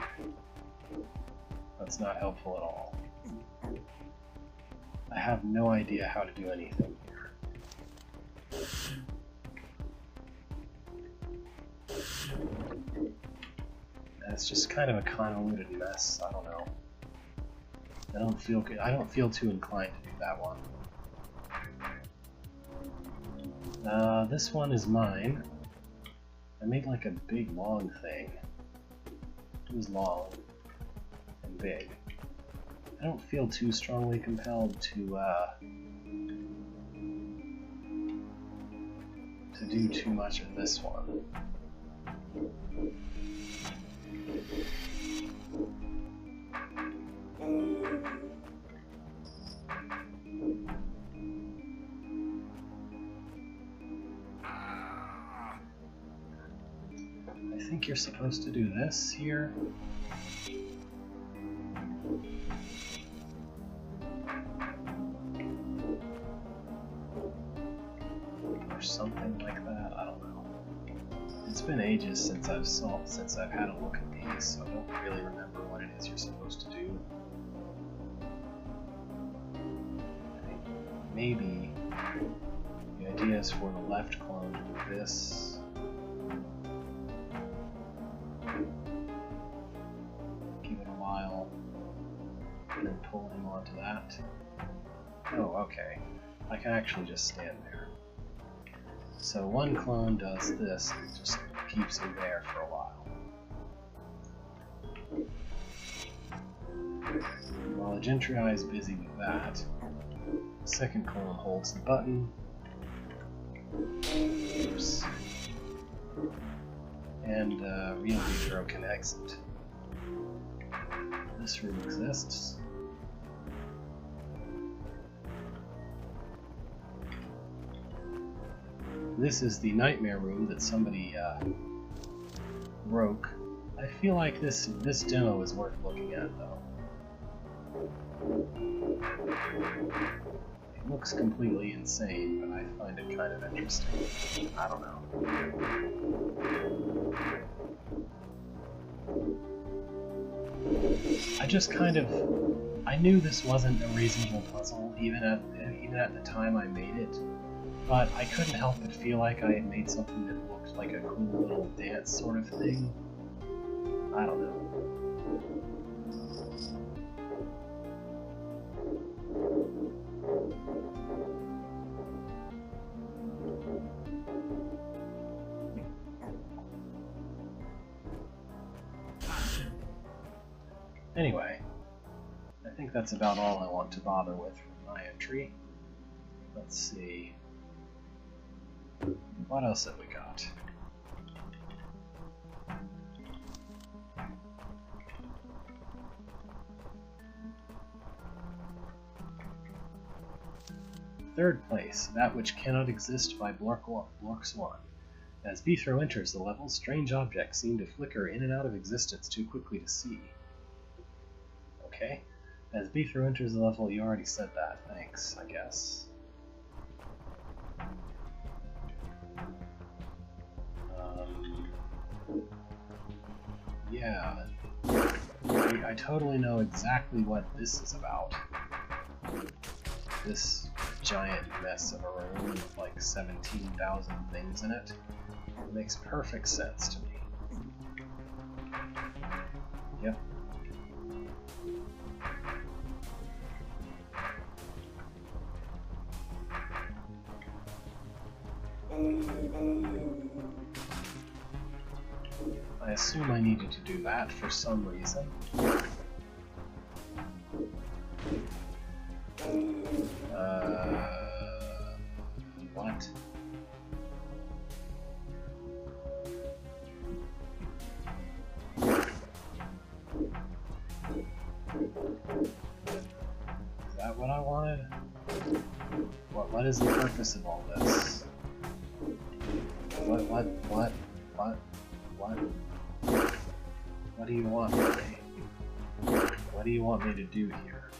That's not helpful at all. I have no idea how to do anything here. It's just kind of a convoluted mess. I don't know. I don't feel good. I don't feel too inclined to do that one. This one is mine. I made like a big long thing. It was long and big. I don't feel too strongly compelled to do too much of this one. I think you're supposed to do this here. Or something like that, I don't know. It's been ages since I've had a look at these, so I don't really remember what it is you're supposed to do. I think maybe the idea is for the left clone to do this. Give it a while, and then pull him onto that. Oh, okay. I can actually just stand there. So one clone does this, and it just keeps him there for a while. While the Gentry is busy with that, the second clone holds the button. Oops. And Real Vitro can exit. This room exists. This is the nightmare room that somebody broke. I feel like this demo is worth looking at, though. It looks completely insane, but I find it kind of interesting. I don't know. I just kind of... I knew this wasn't a reasonable puzzle, even at the time I made it. But I couldn't help but feel like I had made something that looked like a cool little dance sort of thing. I don't know. Anyway, I think that's about all I want to bother with for my entry. Let's see. What else have we got? Third place, that which cannot exist by Blorks 1. As Beethro enters the level, strange objects seem to flicker in and out of existence too quickly to see. Okay. As Beethro enters the level, you already said that. Thanks, I guess. Yeah. I totally know exactly what this is about. This giant mess of a room with like 17,000 things in it. It makes perfect sense to me. Yep. I assume I needed to do that for some reason. What? Is that what I wanted? What is the purpose of all this? What do you want from me? What do you want me to do here?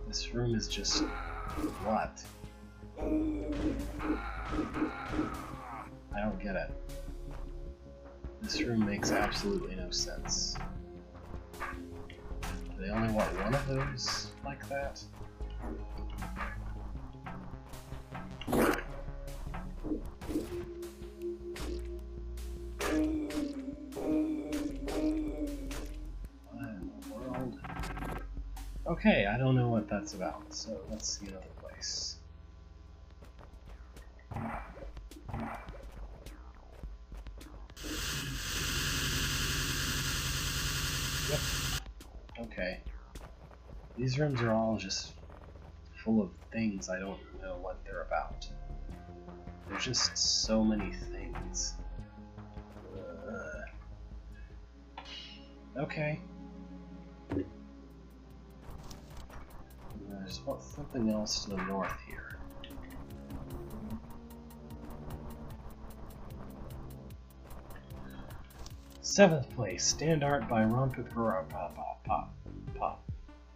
This room is just... what? I don't get it. This room makes absolutely no sense. Do they only want one of those like that? Okay, I don't know what that's about, so let's see another place. Yep. Okay. These rooms are all just full of things I don't know what they're about. There's just so many things. Okay. There's something else to the north here. Seventh place, Stand Art by Rompipura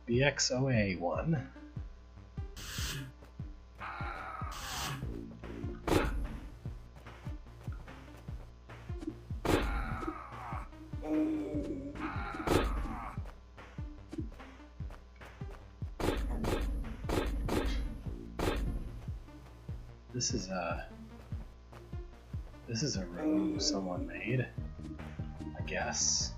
BXOA1. This is a room someone made, I guess.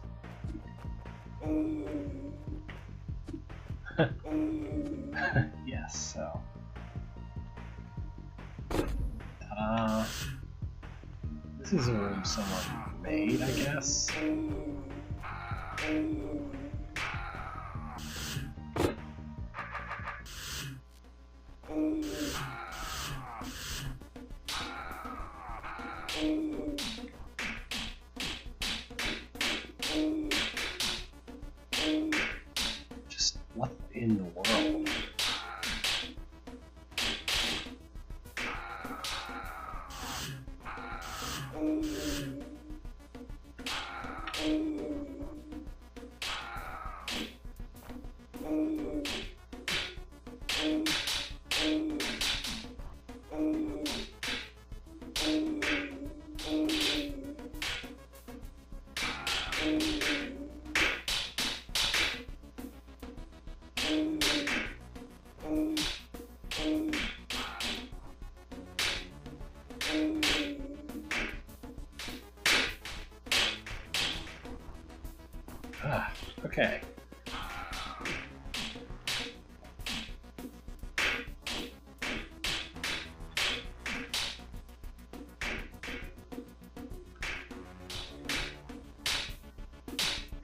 Yes, so. Ta-da! This is a room someone made, I guess. Just what in the world? Okay.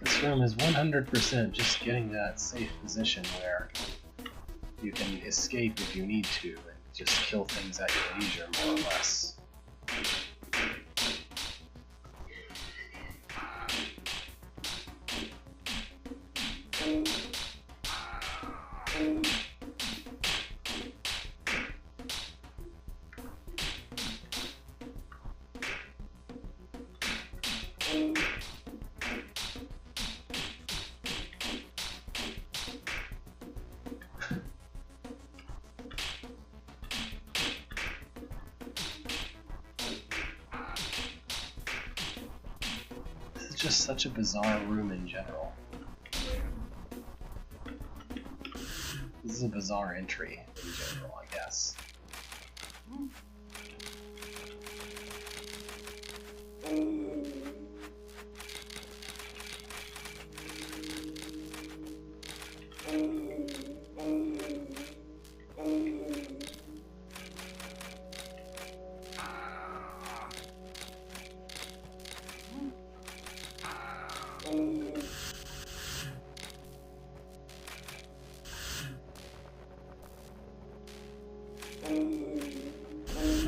This room is 100% just getting that safe position where you can escape if you need to and just kill things at your leisure, more or less. This is just such a bizarre room in general. This is a bizarre entry in general, I guess.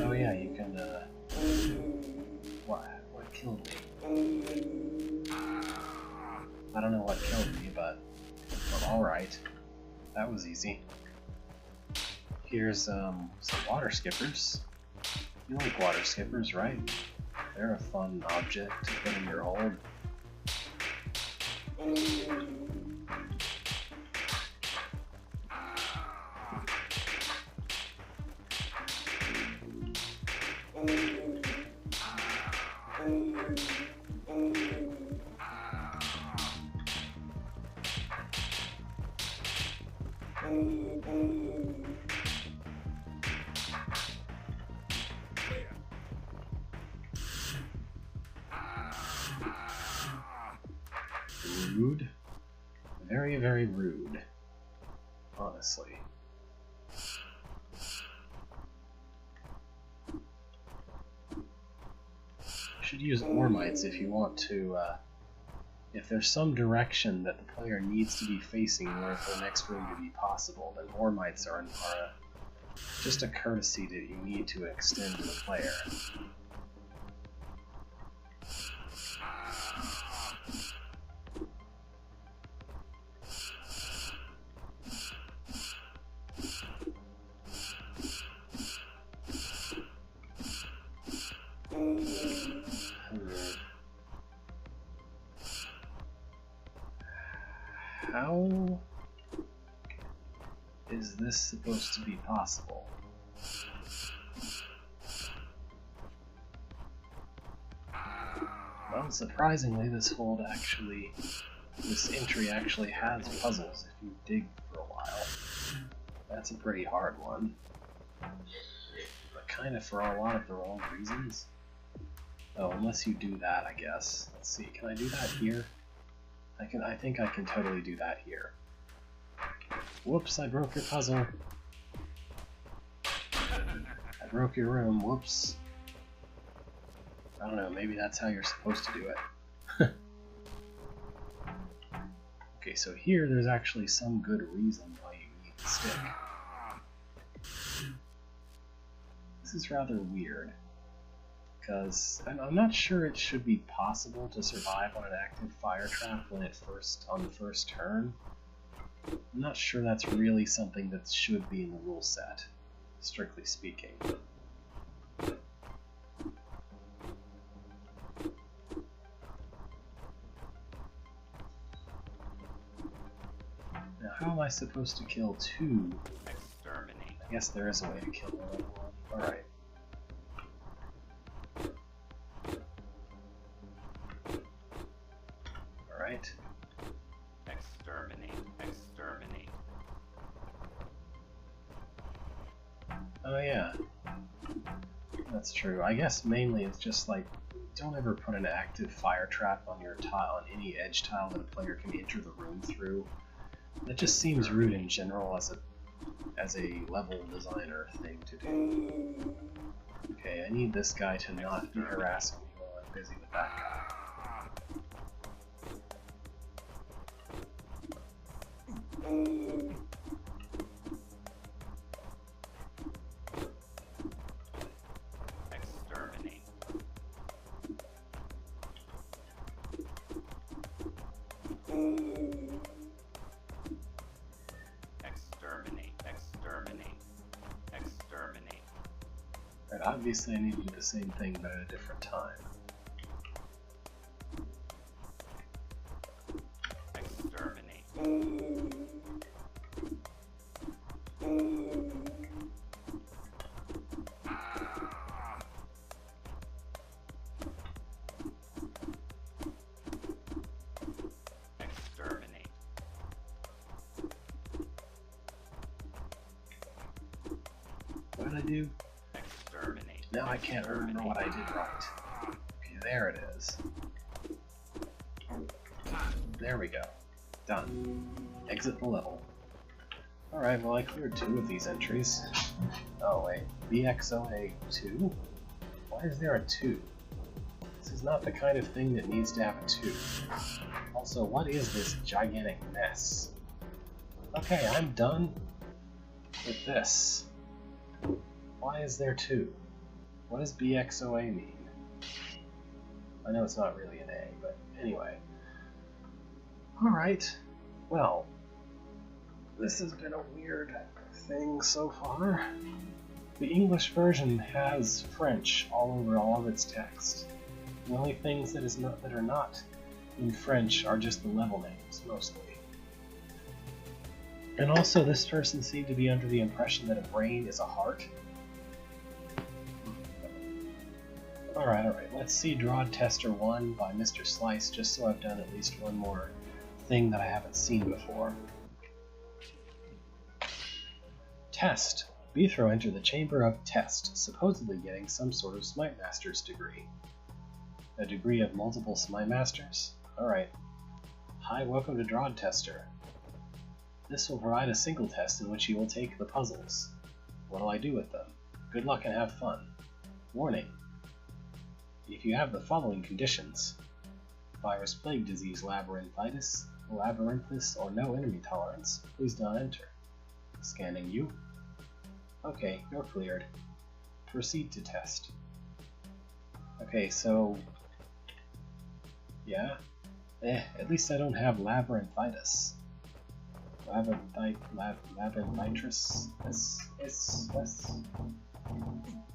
Oh yeah, you can, what killed me? I don't know what killed me, but, well, alright. That was easy. Here's, some water skippers. You like water skippers, right? They're a fun object to put in your hold. Rude. Very, very rude. Honestly. You should use Ormites if you want to, if there's some direction that the player needs to be facing in order for the next room to be possible, then Ormites are just a courtesy that you need to extend to the player. How is this supposed to be possible? Well, surprisingly, this entry actually has puzzles if you dig for a while. That's a pretty hard one. But kind of for a lot of the wrong reasons. Oh, unless you do that, I guess. Let's see, can I do that here? I think I can totally do that here. Whoops, I broke your puzzle. I broke your room, whoops. I don't know, maybe that's how you're supposed to do it. Okay, so here there's actually some good reason why you need the stick. This is rather weird. Because I'm not sure it should be possible to survive on an active fire trap when on the first turn. I'm not sure that's really something that should be in the rule set, strictly speaking. Now, how am I supposed to kill two? Exterminate. I guess there is a way to kill one. Alright. Alright. Exterminate. Exterminate. Oh yeah. That's true. I guess mainly it's just like, don't ever put an active fire trap on your tile, on any edge tile that a player can enter the room through. That just seems rude in general as a level designer thing to do. Okay, I need this guy to not be harassing me while I'm busy with that guy. Exterminate. Exterminate. Exterminate. Exterminate. Right, obviously I need to do the same thing but at a different time. do? Exterminate. Now I can't remember what I did right. Okay, there it is. There we go. Done. Exit the level. Alright, well I cleared 2 of these entries. Oh wait, BXOA2? Why is there a 2? This is not the kind of thing that needs to have a 2. Also, what is this gigantic mess? Okay, I'm done with this. Why is there 2? What does BXOA mean? I know it's not really an A, but anyway. Alright, well, this has been a weird thing so far. The English version has French all over all of its text. The only things that are not in French are just the level names, mostly. And also, this person seemed to be under the impression that a brain is a heart. Alright, let's see Drawd Tester 1 by Mr. Slice, just so I've done at least one more thing that I haven't seen before. Test. Beethro entered the Chamber of Test, supposedly getting some sort of Smite Master's degree. A degree of multiple Smite Masters? Alright. Hi, welcome to Drawd Tester. This will provide a single test in which you will take the puzzles. What'll I do with them? Good luck and have fun. Warning. If you have the following conditions: virus, plague disease, labyrinthitis, labyrinthus, or no enemy tolerance, please do not enter. Scanning you. Okay, you're cleared. Proceed to test. Okay, so... yeah? At least I don't have labyrinthitis. Labyrinthitis?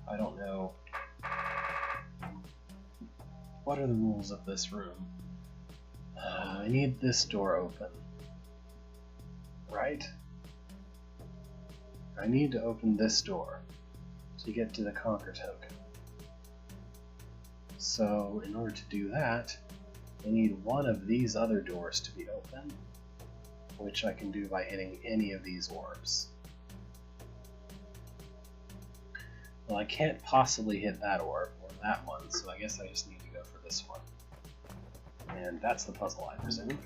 I don't know. What are the rules of this room? I need this door open. Right? I need to open this door to get to the Conquer token. So, in order to do that, I need one of these other doors to be open, which I can do by hitting any of these orbs. Well, I can't possibly hit that orb, or that one, so I guess I just need to go for this one. And that's the puzzle, I presume.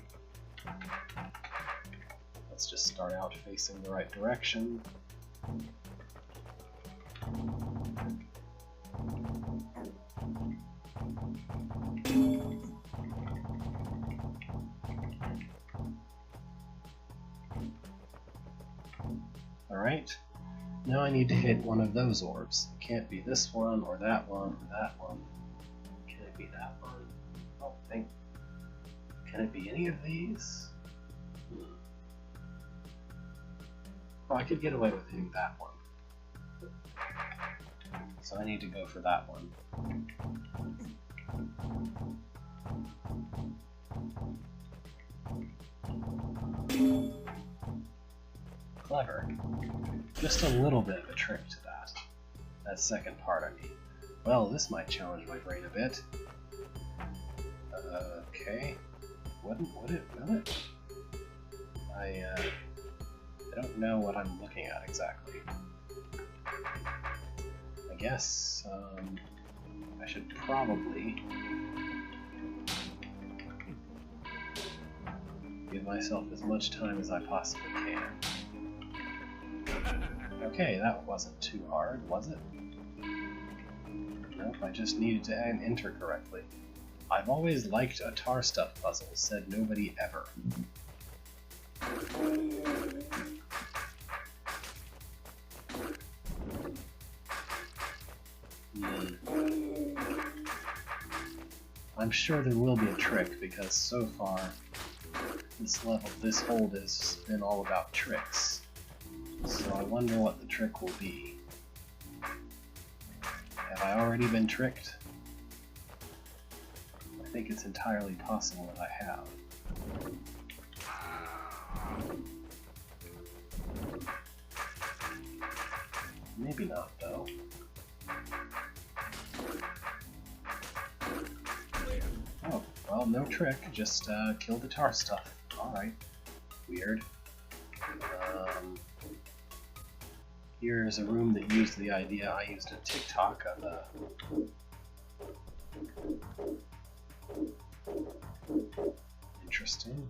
Let's just start out facing the right direction. Alright, now I need to hit one of those orbs. It can't be this one, or that one, or that one. Can it be that one? I don't think. Can it be any of these? Oh, I could get away with hitting that one. So I need to go for that one. Clever. Just a little bit of a trick to that. That second part, I mean. Well, this might challenge my brain a bit. Okay. Would it? Will it? I don't know what I'm looking at exactly. I guess, I should probably give myself as much time as I possibly can. Okay, that wasn't too hard, was it? Nope, I just needed to enter correctly. I've always liked a tar stuff puzzle, said nobody ever. I'm sure there will be a trick, because so far this hold has been all about tricks. So I wonder what the trick will be. Have I already been tricked? I think it's entirely possible that I have. Maybe not, though. Oh, well, no trick, just kill the tar stuff. Alright. Weird. Here is a room that used the idea I used a TikTok of interesting.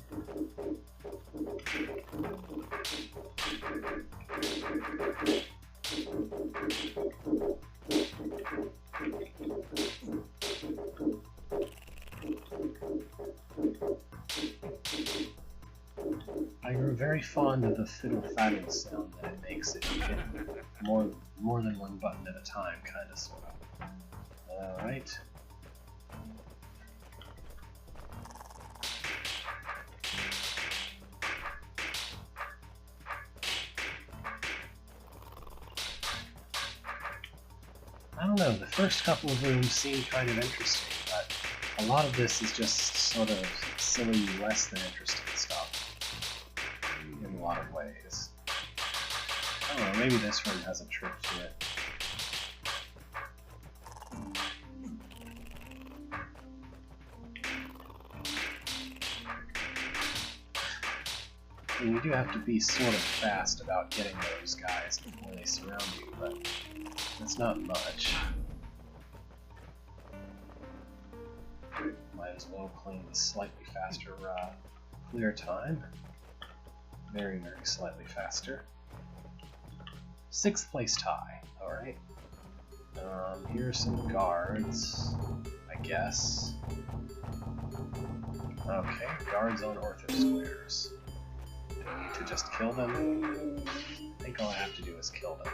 I grew very fond of the fiddle-faddle sound that it makes if you hit more than one button at a time, kinda, sorta. Alright. I don't know, the first couple of rooms seem kind of interesting, but a lot of this is just sort of silly, less than interesting stuff. In a lot of ways. I don't know, maybe this room has a trick to it. And you do have to be sort of fast about getting those guys before they surround you, but that's not much. Might as well claim the slightly faster clear time. Very, very slightly faster. 6th place tie. Alright. Here's some guards, I guess. Okay, guards on ortho squares. Do I need to just kill them? I think all I have to do is kill them.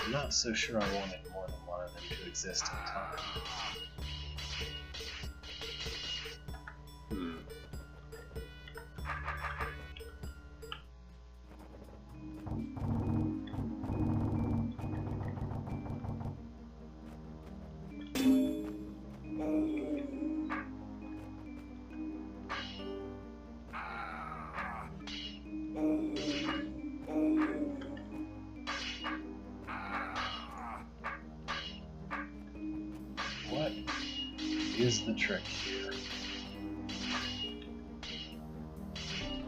I'm not so sure I wanted more than one of them to exist in time. What is the trick here?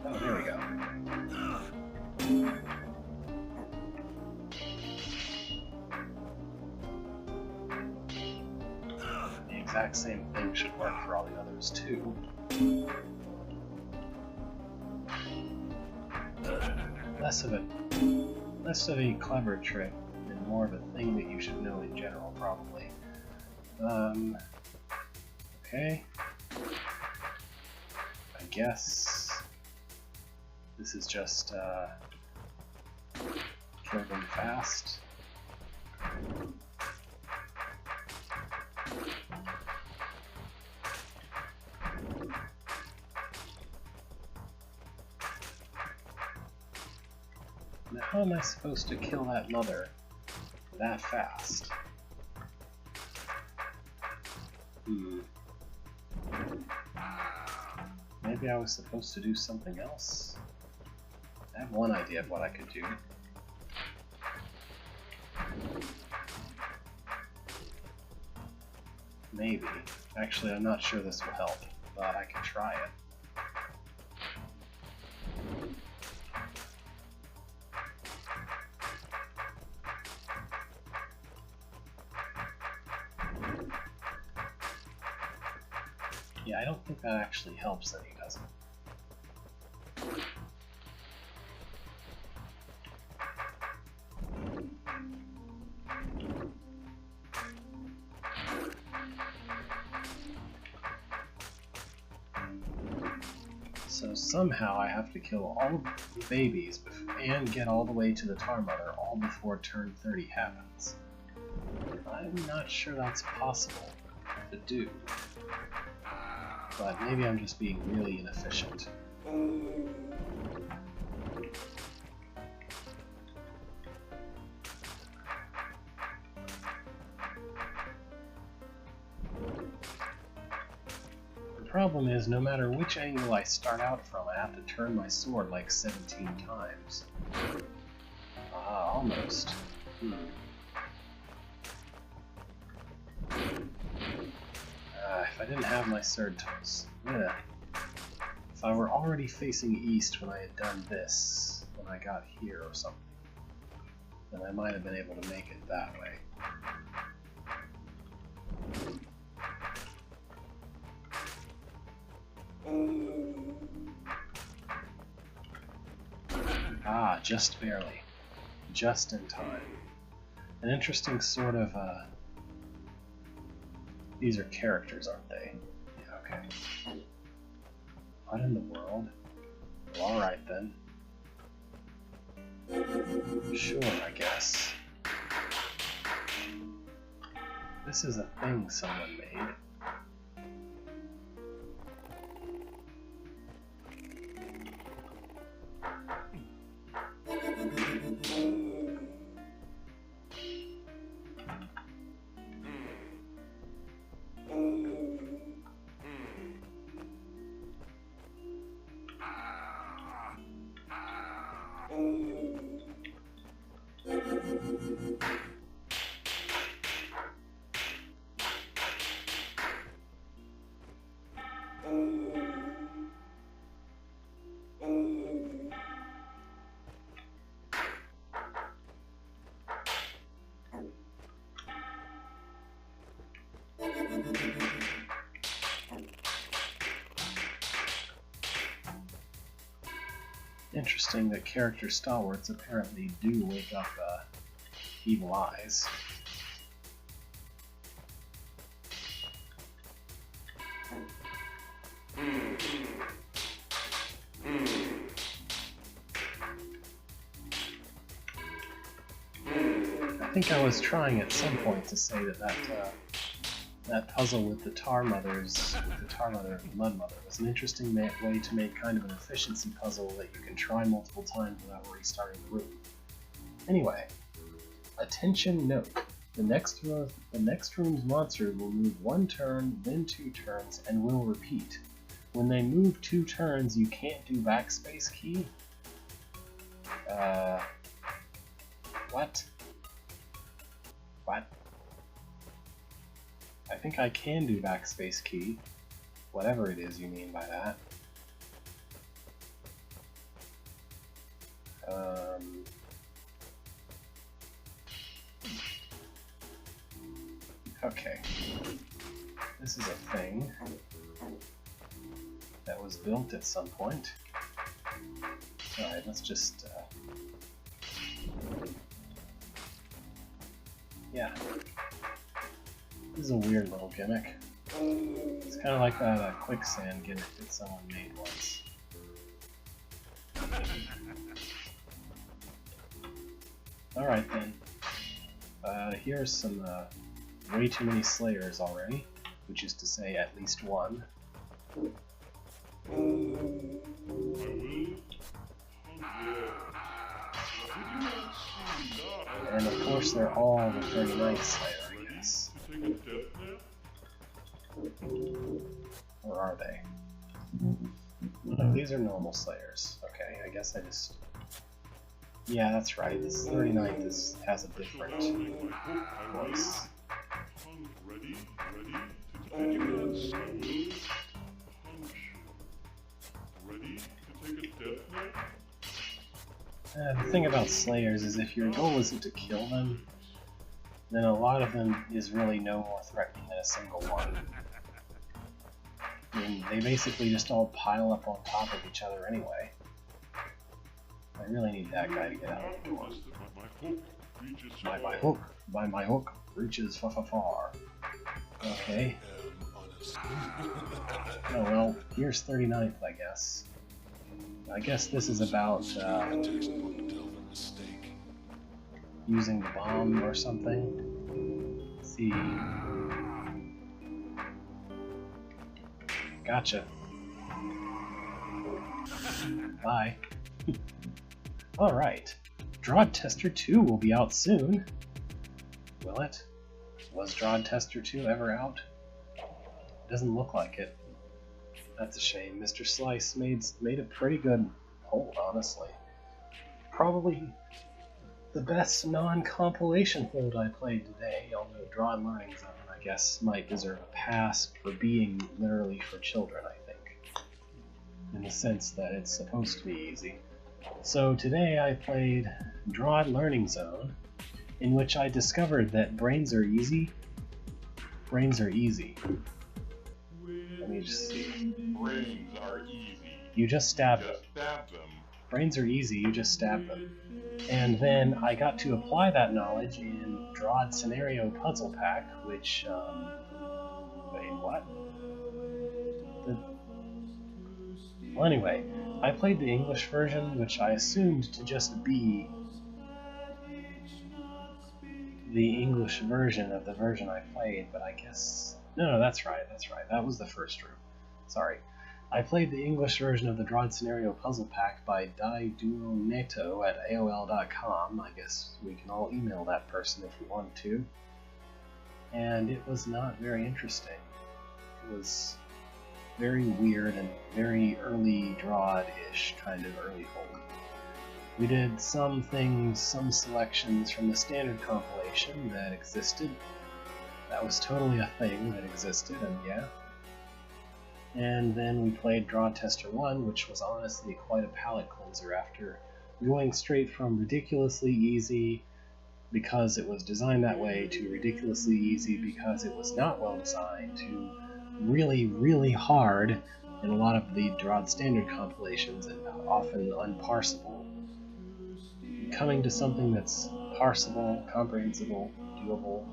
Oh, there we go. The exact same thing should work for all the others too. Less of a clever trick and more of a thing that you should know in general, probably. Okay. I guess this is just, kill them fast. Now, how am I supposed to kill that mother that fast? Maybe I was supposed to do something else? I have one idea of what I could do. Maybe. Actually, I'm not sure this will help, but I can try it. Yeah, I don't think that actually helps any, does it? So somehow I have to kill all the babies and get all the way to the Tar Mother all before turn 30 happens. I'm not sure that's possible to do. But maybe I'm just being really inefficient. The problem is, no matter which angle I start out from, I have to turn my sword like 17 times. Ah, almost. If I didn't have my sword tools. Yeah. If I were already facing east when I had done this, when I got here or something, then I might have been able to make it that way. Ah, just barely. Just in time. An interesting sort of, these are characters, aren't they? Yeah, okay. What in the world? Well, alright then. Sure, I guess. This is a thing someone made. Interesting that character stalwarts apparently do wake up evil eyes. I think I was trying at some point to say that puzzle with the Tar Mother and the Mud Mother was an interesting way to make kind of an efficiency puzzle that you can try multiple times without restarting the room. Anyway, attention note: the next room's monster will move 1 turn, then 2 turns, and will repeat. When they move 2 turns, you can't do backspace key. What? What? I think I can do backspace key, whatever it is you mean by that. Okay. This is a thing that was built at some point. Alright, let's just, yeah. This is a weird little gimmick. It's kind of like that quicksand gimmick that someone made once. Alright then. Here's some way too many Slayers already, which is to say at least 1. And of course they're all the 39th Slayer, I guess. Or are they? No, these are normal Slayers. Okay, I guess I just... Yeah, that's right. This 39th has a different voice. The thing about Slayers is if your goal isn't to kill them, then a lot of them is really no more threatening than a single one. I mean, they basically just all pile up on top of each other anyway. I really need that guy to get out of the door. My hook reaches far. Okay. Oh well, here's 39th, I guess. I guess this is about using the bomb or something. Let's see. Gotcha. Bye. Alright. Drod Tester 2 will be out soon. Will it? Was Drod Tester 2 ever out? It doesn't look like it. That's a shame. Mr. Slice made a pretty good hold, honestly. Probably the best non-compilation hold I played today, although Drawn Learning Zone, I guess might deserve a pass for being literally for children, I think. In the sense that it's supposed to be easy. So today I played Drawd Learning Zone, in which I discovered that brains are easy. Brains are easy. Let me just see. Brains are easy. You just stab them. Just stab them. Brains are easy, you just stab them. And then I got to apply that knowledge in Drawd Scenario Puzzle Pack, which, wait, what? Well, anyway, I played the English version, which I assumed to just be the English version of the version I played, but I guess... No, that's right, that was the first room. Sorry. I played the English version of the Drawd Scenario Puzzle Pack by DaiDuoNeto at AOL.com. I guess we can all email that person if we want to. And it was not very interesting. It was very weird and very early Drawd-ish, kind of early hold. We did some things, some selections from the standard compilation that existed. That was totally a thing that existed, and yeah. And then we played Drawd Tester 1, which was honestly quite a palate cleanser after going straight from ridiculously easy because it was designed that way to ridiculously easy because it was not well designed to really, really hard in a lot of the Drawd standard compilations and often unparsable. Coming to something that's parsable, comprehensible, doable,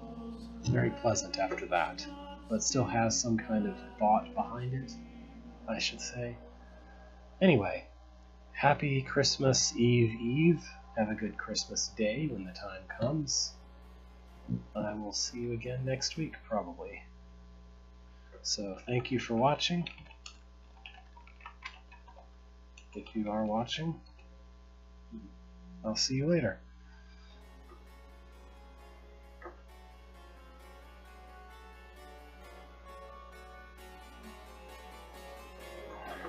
very pleasant after that, but still has some kind of thought behind it, I should say. Anyway, happy Christmas Eve. Have a good Christmas day when the time comes. I will see you again next week, probably. So, thank you for watching. If you are watching, I'll see you later.